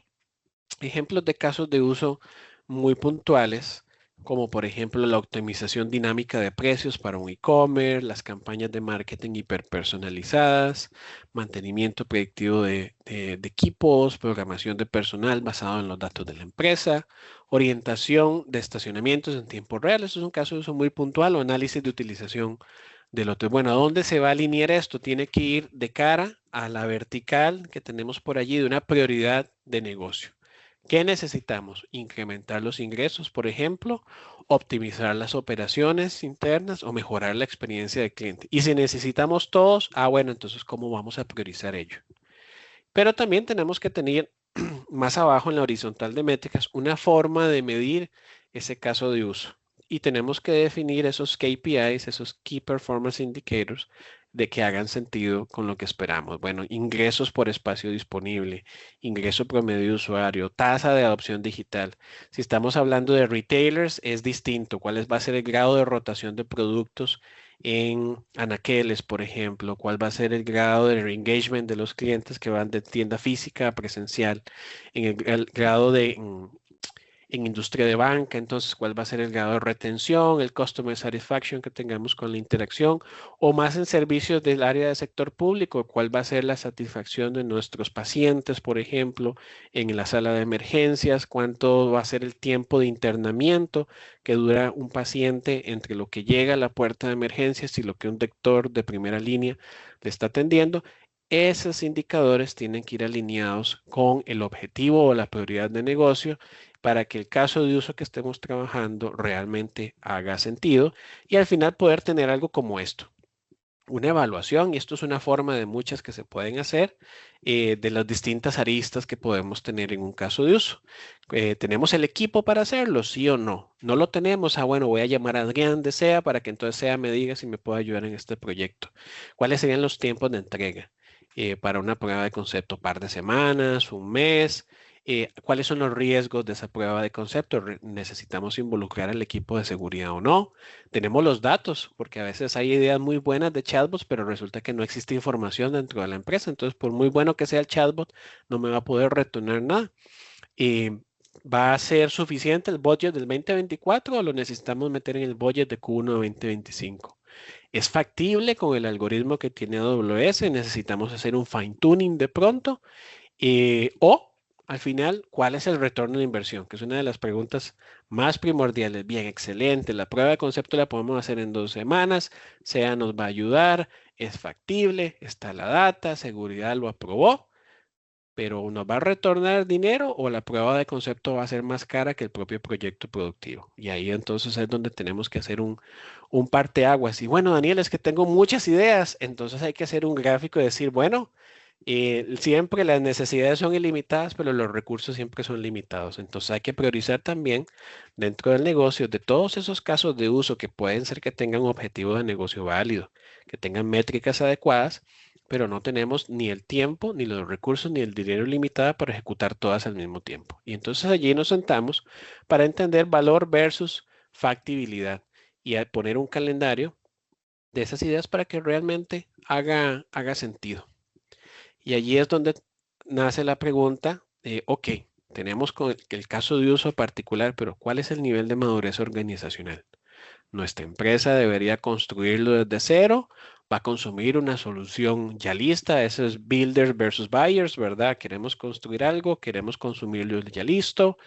ejemplos de casos de uso muy puntuales, como por ejemplo la optimización dinámica de precios para un e-commerce, las campañas de marketing hiperpersonalizadas, mantenimiento predictivo de equipos, programación de personal basado en los datos de la empresa, orientación de estacionamientos en tiempo real. Eso es un caso de uso muy puntual o análisis de utilización de lotes. Bueno, ¿a dónde se va a alinear esto? Tiene que ir de cara a la vertical que tenemos por allí de una prioridad de negocio. ¿Qué necesitamos? Incrementar los ingresos, por ejemplo, optimizar las operaciones internas o mejorar la experiencia del cliente. Y si necesitamos todos, bueno, entonces, ¿cómo vamos a priorizar ello? Pero también tenemos que tener más abajo en la horizontal de métricas una forma de medir ese caso de uso. Y tenemos que definir esos KPIs, esos Key Performance Indicators, de que hagan sentido con lo que esperamos. Bueno, ingresos por espacio disponible, ingreso promedio de usuario, tasa de adopción digital. Si estamos hablando de retailers, es distinto. ¿Cuál va a ser el grado de rotación de productos en anaqueles, por ejemplo? ¿Cuál va a ser el grado de engagement de los clientes que van de tienda física a presencial? En el grado en industria de banca, entonces cuál va a ser el grado de retención, el customer satisfaction que tengamos con la interacción, o más en servicios del área del sector público, cuál va a ser la satisfacción de nuestros pacientes, por ejemplo, en la sala de emergencias, cuánto va a ser el tiempo de internamiento que dura un paciente entre lo que llega a la puerta de emergencias y lo que un doctor de primera línea le está atendiendo. Esos indicadores tienen que ir alineados con el objetivo o la prioridad de negocio para que el caso de uso que estemos trabajando realmente haga sentido y al final poder tener algo como esto, una evaluación, y esto es una forma de muchas que se pueden hacer de las distintas aristas que podemos tener en un caso de uso. ¿Tenemos el equipo para hacerlo? ¿Sí o no? ¿No lo tenemos? Bueno, voy a llamar a Adrián de SEA para que entonces SEA me diga si me puede ayudar en este proyecto. ¿Cuáles serían los tiempos de entrega? Para una prueba de concepto, par de semanas, un mes. ¿Cuáles son los riesgos de esa prueba de concepto? ¿Necesitamos involucrar al equipo de seguridad o no? Tenemos los datos, porque a veces hay ideas muy buenas de chatbots, pero resulta que no existe información dentro de la empresa. Entonces, por muy bueno que sea el chatbot, no me va a poder retornar nada. ¿Va a ser suficiente el budget del 2024 o lo necesitamos meter en el budget de Q1 2025? ¿Es factible con el algoritmo que tiene AWS? ¿Necesitamos hacer un fine tuning de pronto? O al final, ¿cuál es el retorno de inversión? Que es una de las preguntas más primordiales. Bien, excelente. La prueba de concepto la podemos hacer en 2 semanas. SEA nos va a ayudar. Es factible. Está la data. Seguridad lo aprobó. Pero ¿nos va a retornar dinero o la prueba de concepto va a ser más cara que el propio proyecto productivo? Y ahí entonces es donde tenemos que hacer un parteaguas. Y bueno, Daniel, es que tengo muchas ideas. Entonces hay que hacer un gráfico y decir, bueno, siempre las necesidades son ilimitadas, pero los recursos siempre son limitados. Entonces hay que priorizar también dentro del negocio de todos esos casos de uso que pueden ser que tengan un objetivo de negocio válido, que tengan métricas adecuadas, pero no tenemos ni el tiempo, ni los recursos, ni el dinero limitado para ejecutar todas al mismo tiempo. Y entonces allí nos sentamos para entender valor versus factibilidad y a poner un calendario de esas ideas para que realmente haga sentido. Y allí es donde nace la pregunta, ok, tenemos con el caso de uso particular, pero ¿cuál es el nivel de madurez organizacional? Nuestra empresa debería construirlo desde cero, va a consumir una solución ya lista, eso es builders versus buyers, ¿verdad? Queremos construir algo, queremos consumirlo ya listo,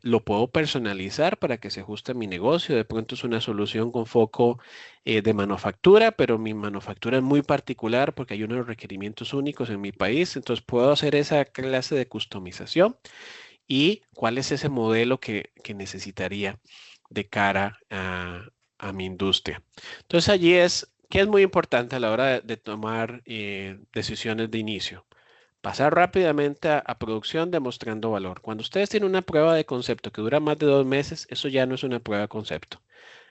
lo puedo personalizar para que se ajuste a mi negocio, de pronto es una solución con foco de manufactura, pero mi manufactura es muy particular porque hay unos requerimientos únicos en mi país, entonces puedo hacer esa clase de customización y cuál es ese modelo que necesitaría de cara a mi industria. Entonces allí es que es muy importante a la hora de tomar decisiones de inicio. Pasar rápidamente a producción demostrando valor. Cuando ustedes tienen una prueba de concepto que dura más de 2 meses, eso ya no es una prueba de concepto.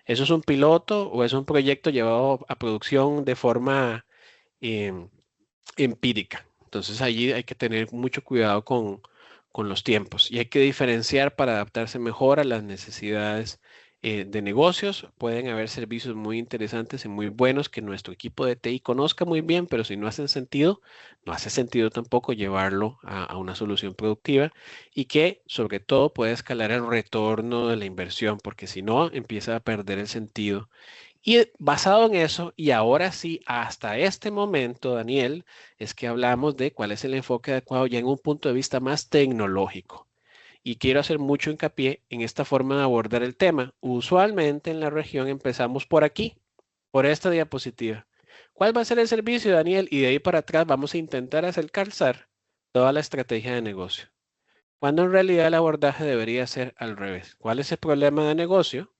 Eso es un piloto o es un proyecto llevado a producción de forma em, empírica. Entonces allí hay que tener mucho cuidado con los tiempos y hay que diferenciar para adaptarse mejor a las necesidades de negocios. Pueden haber servicios muy interesantes y muy buenos que nuestro equipo de TI conozca muy bien, pero si no hacen sentido, no hace sentido tampoco llevarlo a una solución productiva y que sobre todo puede escalar el retorno de la inversión, porque si no, empieza a perder el sentido y basado en eso, y ahora sí, hasta este momento, Daniel, es que hablamos de cuál es el enfoque adecuado ya en un punto de vista más tecnológico. Y quiero hacer mucho hincapié en esta forma de abordar el tema. Usualmente en la región empezamos por aquí, por esta diapositiva. ¿Cuál va a ser el servicio, Daniel? Y de ahí para atrás vamos a intentar hacer calzar toda la estrategia de negocio. Cuando en realidad el abordaje debería ser al revés. ¿Cuál es el problema de negocio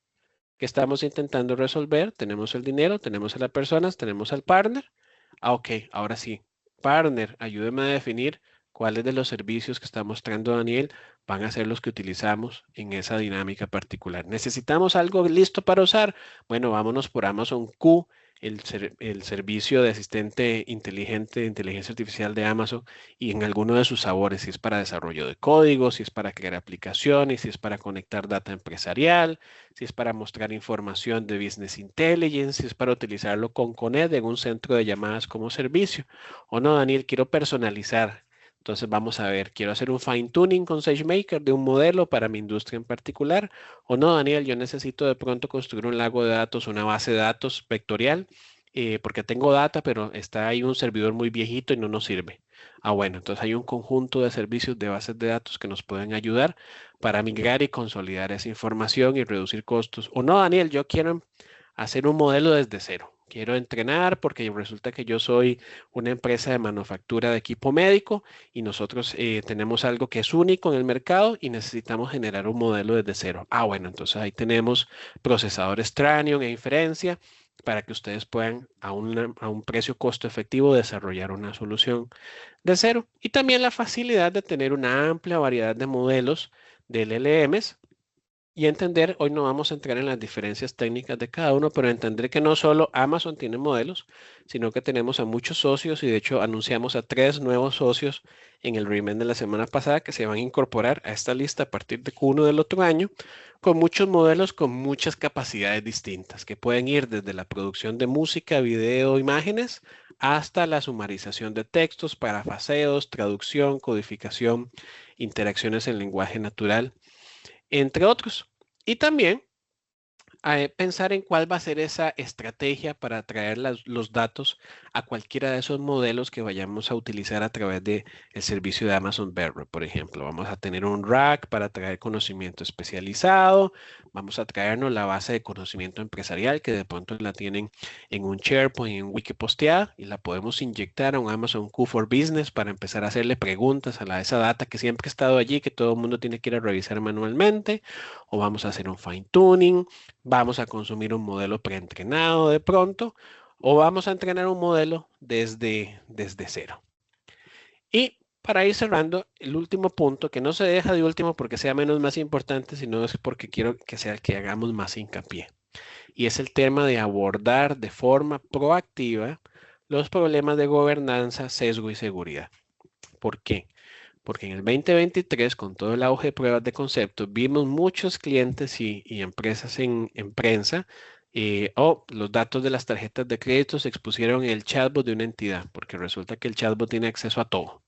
que estamos intentando resolver? Tenemos el dinero, tenemos a las personas, tenemos al partner. Ok, ahora sí. Partner, ayúdeme a definir cuáles de los servicios que está mostrando Daniel van a ser los que utilizamos en esa dinámica particular. ¿Necesitamos algo listo para usar? Bueno, vámonos por Amazon Q, el servicio de asistente inteligente de inteligencia artificial de Amazon y en alguno de sus sabores, si es para desarrollo de código, si es para crear aplicaciones, si es para conectar data empresarial, si es para mostrar información de Business Intelligence, si es para utilizarlo con Coned en un centro de llamadas como servicio. O no, Daniel, quiero personalizar. Entonces vamos a ver, quiero hacer un fine tuning con SageMaker de un modelo para mi industria en particular. O no, Daniel, yo necesito de pronto construir un lago de datos, una base de datos vectorial, porque tengo data, pero está ahí un servidor muy viejito y no nos sirve. Ah, bueno, entonces hay un conjunto de servicios de bases de datos que nos pueden ayudar para migrar y consolidar esa información y reducir costos. O no, Daniel, yo quiero hacer un modelo desde cero. Quiero entrenar porque resulta que yo soy una empresa de manufactura de equipo médico y nosotros tenemos algo que es único en el mercado y necesitamos generar un modelo desde cero. Ah, bueno, entonces ahí tenemos procesadores Tranium e inferencia para que ustedes puedan a un precio costo efectivo desarrollar una solución de cero. Y también la facilidad de tener una amplia variedad de modelos de LLMs y entender, hoy no vamos a entrar en las diferencias técnicas de cada uno, pero entender que no solo Amazon tiene modelos, sino que tenemos a muchos socios y de hecho anunciamos a 3 nuevos socios en el Remen de la semana pasada que se van a incorporar a esta lista a partir de Q1 del otro año, con muchos modelos con muchas capacidades distintas, que pueden ir desde la producción de música, video, imágenes, hasta la sumarización de textos, parafaseos, traducción, codificación, interacciones en lenguaje natural, entre otros. Y también pensar en cuál va a ser esa estrategia para traer los datos a cualquiera de esos modelos que vayamos a utilizar a través del servicio de Amazon Bedrock, por ejemplo. Vamos a tener un rack para traer conocimiento especializado, vamos a traernos la base de conocimiento empresarial que de pronto la tienen en un SharePoint, en un wiki posteada y la podemos inyectar a un Amazon Q for Business para empezar a hacerle preguntas a esa data que siempre ha estado allí, que todo el mundo tiene que ir a revisar manualmente, o vamos a hacer un fine tuning. Vamos a consumir un modelo preentrenado de pronto o vamos a entrenar un modelo desde cero. Y para ir cerrando, el último punto, que no se deja de último porque sea menos más importante, sino es porque quiero que sea el que hagamos más hincapié. Y es el tema de abordar de forma proactiva los problemas de gobernanza, sesgo y seguridad. ¿Por qué? Porque en el 2023, con todo el auge de pruebas de concepto, vimos muchos clientes y empresas en prensa o los datos de las tarjetas de crédito se expusieron en el chatbot de una entidad, porque resulta que el chatbot tiene acceso a todo.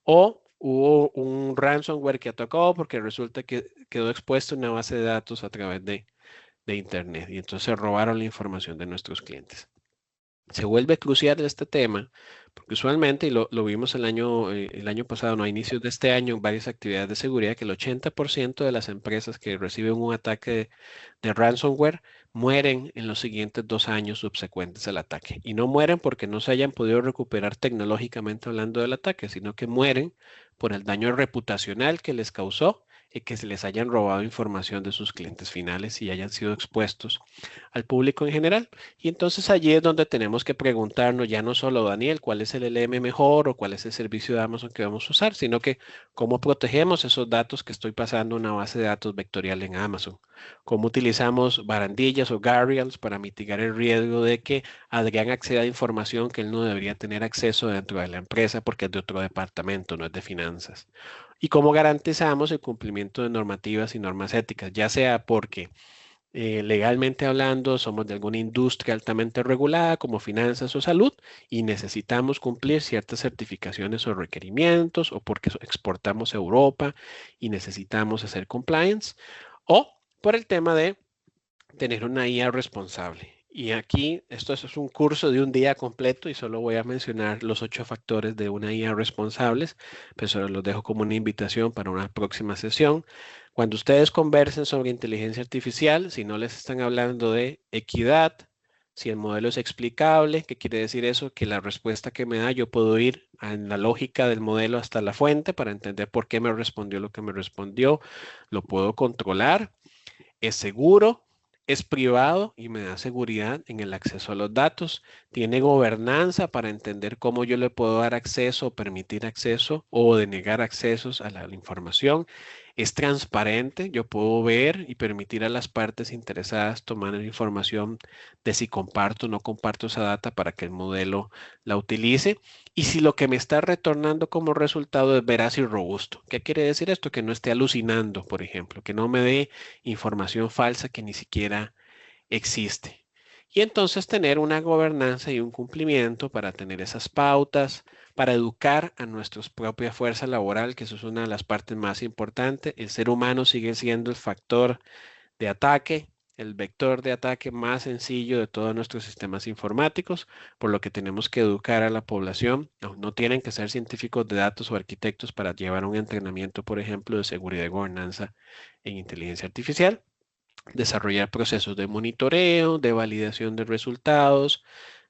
O hubo un ransomware que atacó porque resulta que quedó expuesto en una base de datos a través de Internet y entonces robaron la información de nuestros clientes. Se vuelve crucial este tema, porque usualmente, y lo vimos el año pasado, no, a inicios de este año, en varias actividades de seguridad, que el 80% de las empresas que reciben un ataque de ransomware mueren en los siguientes 2 años subsecuentes al ataque. Y no mueren porque no se hayan podido recuperar tecnológicamente hablando del ataque, sino que mueren por el daño reputacional que les causó y que se les hayan robado información de sus clientes finales y hayan sido expuestos al público en general. Y entonces allí es donde tenemos que preguntarnos ya no solo, Daniel, cuál es el LM mejor o cuál es el servicio de Amazon que vamos a usar, sino que cómo protegemos esos datos que estoy pasando a una base de datos vectorial en Amazon. Cómo utilizamos barandillas o guardrails para mitigar el riesgo de que Adrián acceda a información que él no debería tener acceso dentro de la empresa porque es de otro departamento, no es de finanzas. Y cómo garantizamos el cumplimiento de normativas y normas éticas, ya sea porque legalmente hablando, somos de alguna industria altamente regulada como finanzas o salud y necesitamos cumplir ciertas certificaciones o requerimientos o porque exportamos a Europa y necesitamos hacer compliance o por el tema de tener una IA responsable. Y aquí, esto es un curso de un día completo y solo voy a mencionar los 8 factores de una IA responsables, pero solo los dejo como una invitación para una próxima sesión. Cuando ustedes conversen sobre inteligencia artificial, si no les están hablando de equidad, si el modelo es explicable, ¿qué quiere decir eso? Que la respuesta que me da, yo puedo ir en la lógica del modelo hasta la fuente para entender por qué me respondió lo que me respondió, lo puedo controlar, es seguro, es privado y me da seguridad en el acceso a los datos. Tiene gobernanza para entender cómo yo le puedo dar acceso o permitir acceso o denegar accesos a la información. Es transparente, yo puedo ver y permitir a las partes interesadas tomar la información de si comparto o no comparto esa data para que el modelo la utilice. Y si lo que me está retornando como resultado es veraz y robusto. ¿Qué quiere decir esto? Que no esté alucinando, por ejemplo, que no me dé información falsa que ni siquiera existe. Y entonces tener una gobernanza y un cumplimiento para tener esas pautas, para educar a nuestra propia fuerza laboral, que eso es una de las partes más importantes. El ser humano sigue siendo el factor de ataque, el vector de ataque más sencillo de todos nuestros sistemas informáticos, por lo que tenemos que educar a la población. No tienen que ser científicos de datos o arquitectos para llevar un entrenamiento, por ejemplo, de seguridad y gobernanza en inteligencia artificial, desarrollar procesos de monitoreo, de validación de resultados,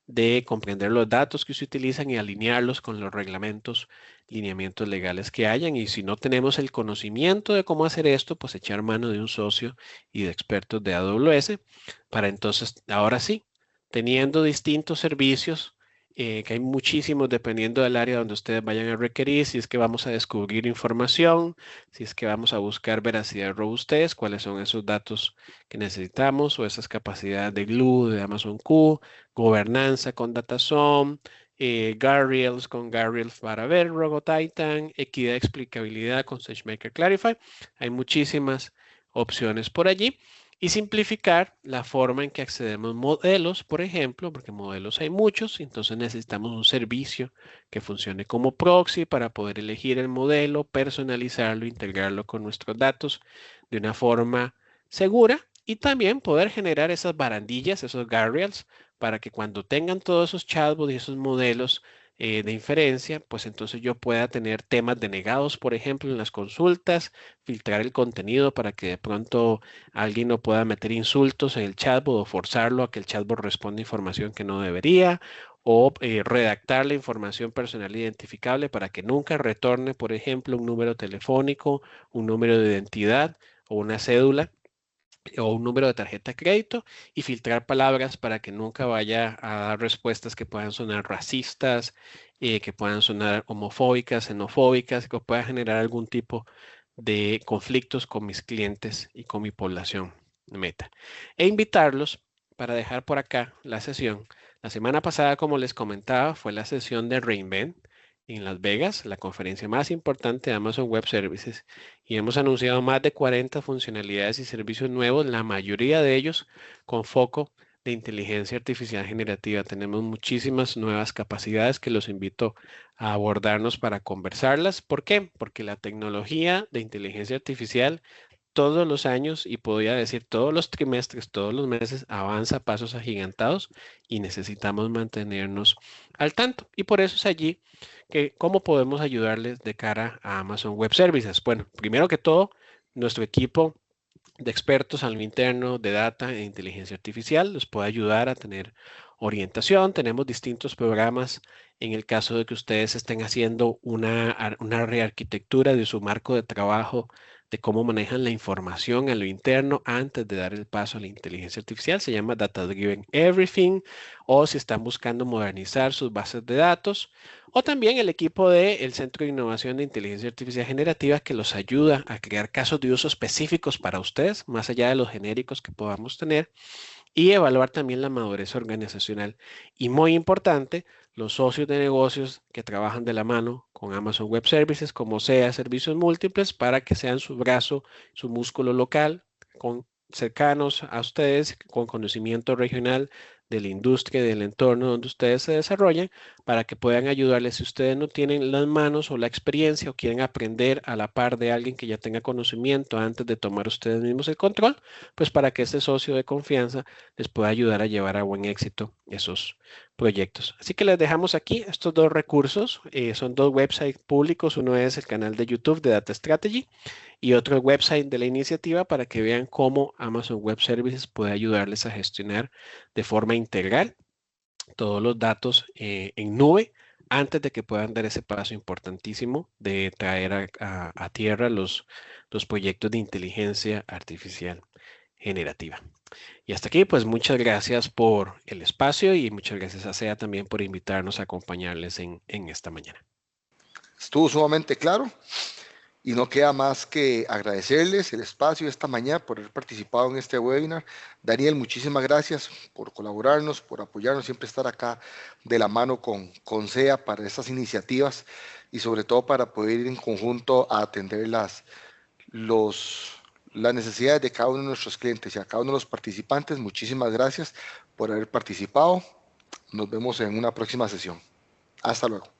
de comprender los datos que se utilizan y alinearlos con los reglamentos, lineamientos legales que hayan. Y si no tenemos el conocimiento de cómo hacer esto, pues echar mano de un socio y de expertos de AWS para entonces, ahora sí, teniendo distintos servicios, que hay muchísimos dependiendo del área donde ustedes vayan a requerir, si es que vamos a descubrir información, si es que vamos a buscar veracidad y robustez, cuáles son esos datos que necesitamos o esas capacidades de Glue, de Amazon Q, gobernanza con DataSom, guardrails con guardrails para ver, RogoTitan, equidad, explicabilidad con SageMaker Clarify. Hay muchísimas opciones por allí. Y simplificar la forma en que accedemos modelos, por ejemplo, porque modelos hay muchos, entonces necesitamos un servicio que funcione como proxy para poder elegir el modelo, personalizarlo, integrarlo con nuestros datos de una forma segura y también poder generar esas barandillas, esos guardrails, para que cuando tengan todos esos chatbots y esos modelos de inferencia, pues entonces yo pueda tener temas denegados, por ejemplo, en las consultas, filtrar el contenido para que de pronto alguien no pueda meter insultos en el chatbot o forzarlo a que el chatbot responda información que no debería, o redactar la información personal identificable para que nunca retorne, por ejemplo, un número telefónico, un número de identidad o una cédula o un número de tarjeta de crédito, y filtrar palabras para que nunca vaya a dar respuestas que puedan sonar racistas, que puedan sonar homofóbicas, xenofóbicas, que puedan generar algún tipo de conflictos con mis clientes y con mi población meta. E invitarlos para dejar por acá la sesión. La semana pasada, como les comentaba, fue la sesión de re:Invent en Las Vegas, la conferencia más importante de Amazon Web Services, y hemos anunciado más de 40 funcionalidades y servicios nuevos, la mayoría de ellos con foco de inteligencia artificial generativa. Tenemos muchísimas nuevas capacidades que los invito a abordarnos para conversarlas. ¿Por qué? Porque la tecnología de inteligencia artificial todos los años, y podría decir todos los trimestres, todos los meses, avanza a pasos agigantados y necesitamos mantenernos al tanto. Y por eso es allí que cómo podemos ayudarles de cara a Amazon Web Services. Bueno, primero que todo, nuestro equipo de expertos a lo interno de data e inteligencia artificial les puede ayudar a tener orientación. Tenemos distintos programas en el caso de que ustedes estén haciendo una rearquitectura de su marco de trabajo, de cómo manejan la información a lo interno antes de dar el paso a la inteligencia artificial. Se llama Data Driven Everything. O si están buscando modernizar sus bases de datos, o también el equipo del Centro de Innovación de Inteligencia Artificial Generativa, que los ayuda a crear casos de uso específicos para ustedes, más allá de los genéricos que podamos tener, y evaluar también la madurez organizacional. Y muy importante, los socios de negocios que trabajan de la mano con Amazon Web Services, como sea servicios múltiples, para que sean su brazo, su músculo local, cercanos a ustedes, con conocimiento regional de la industria y del entorno donde ustedes se desarrollan, para que puedan ayudarles si ustedes no tienen las manos o la experiencia o quieren aprender a la par de alguien que ya tenga conocimiento antes de tomar ustedes mismos el control, pues para que este socio de confianza les pueda ayudar a llevar a buen éxito esos proyectos. Así que les dejamos aquí estos dos recursos. Son dos websites públicos. Uno es el canal de YouTube de Data Strategy y otro website de la iniciativa, para que vean cómo Amazon Web Services puede ayudarles a gestionar de forma integral todos los datos en nube antes de que puedan dar ese paso importantísimo de traer a tierra los proyectos de inteligencia artificial generativa. Y hasta aquí, pues muchas gracias por el espacio y muchas gracias a SEA también por invitarnos a acompañarles en esta mañana. Estuvo sumamente claro. Y no queda más que agradecerles el espacio esta mañana por haber participado en este webinar. Daniel, muchísimas gracias por colaborarnos, por apoyarnos, siempre estar acá de la mano con SEA para estas iniciativas y sobre todo para poder ir en conjunto a atender las necesidades de cada uno de nuestros clientes y a cada uno de los participantes. Muchísimas gracias por haber participado. Nos vemos en una próxima sesión. Hasta luego.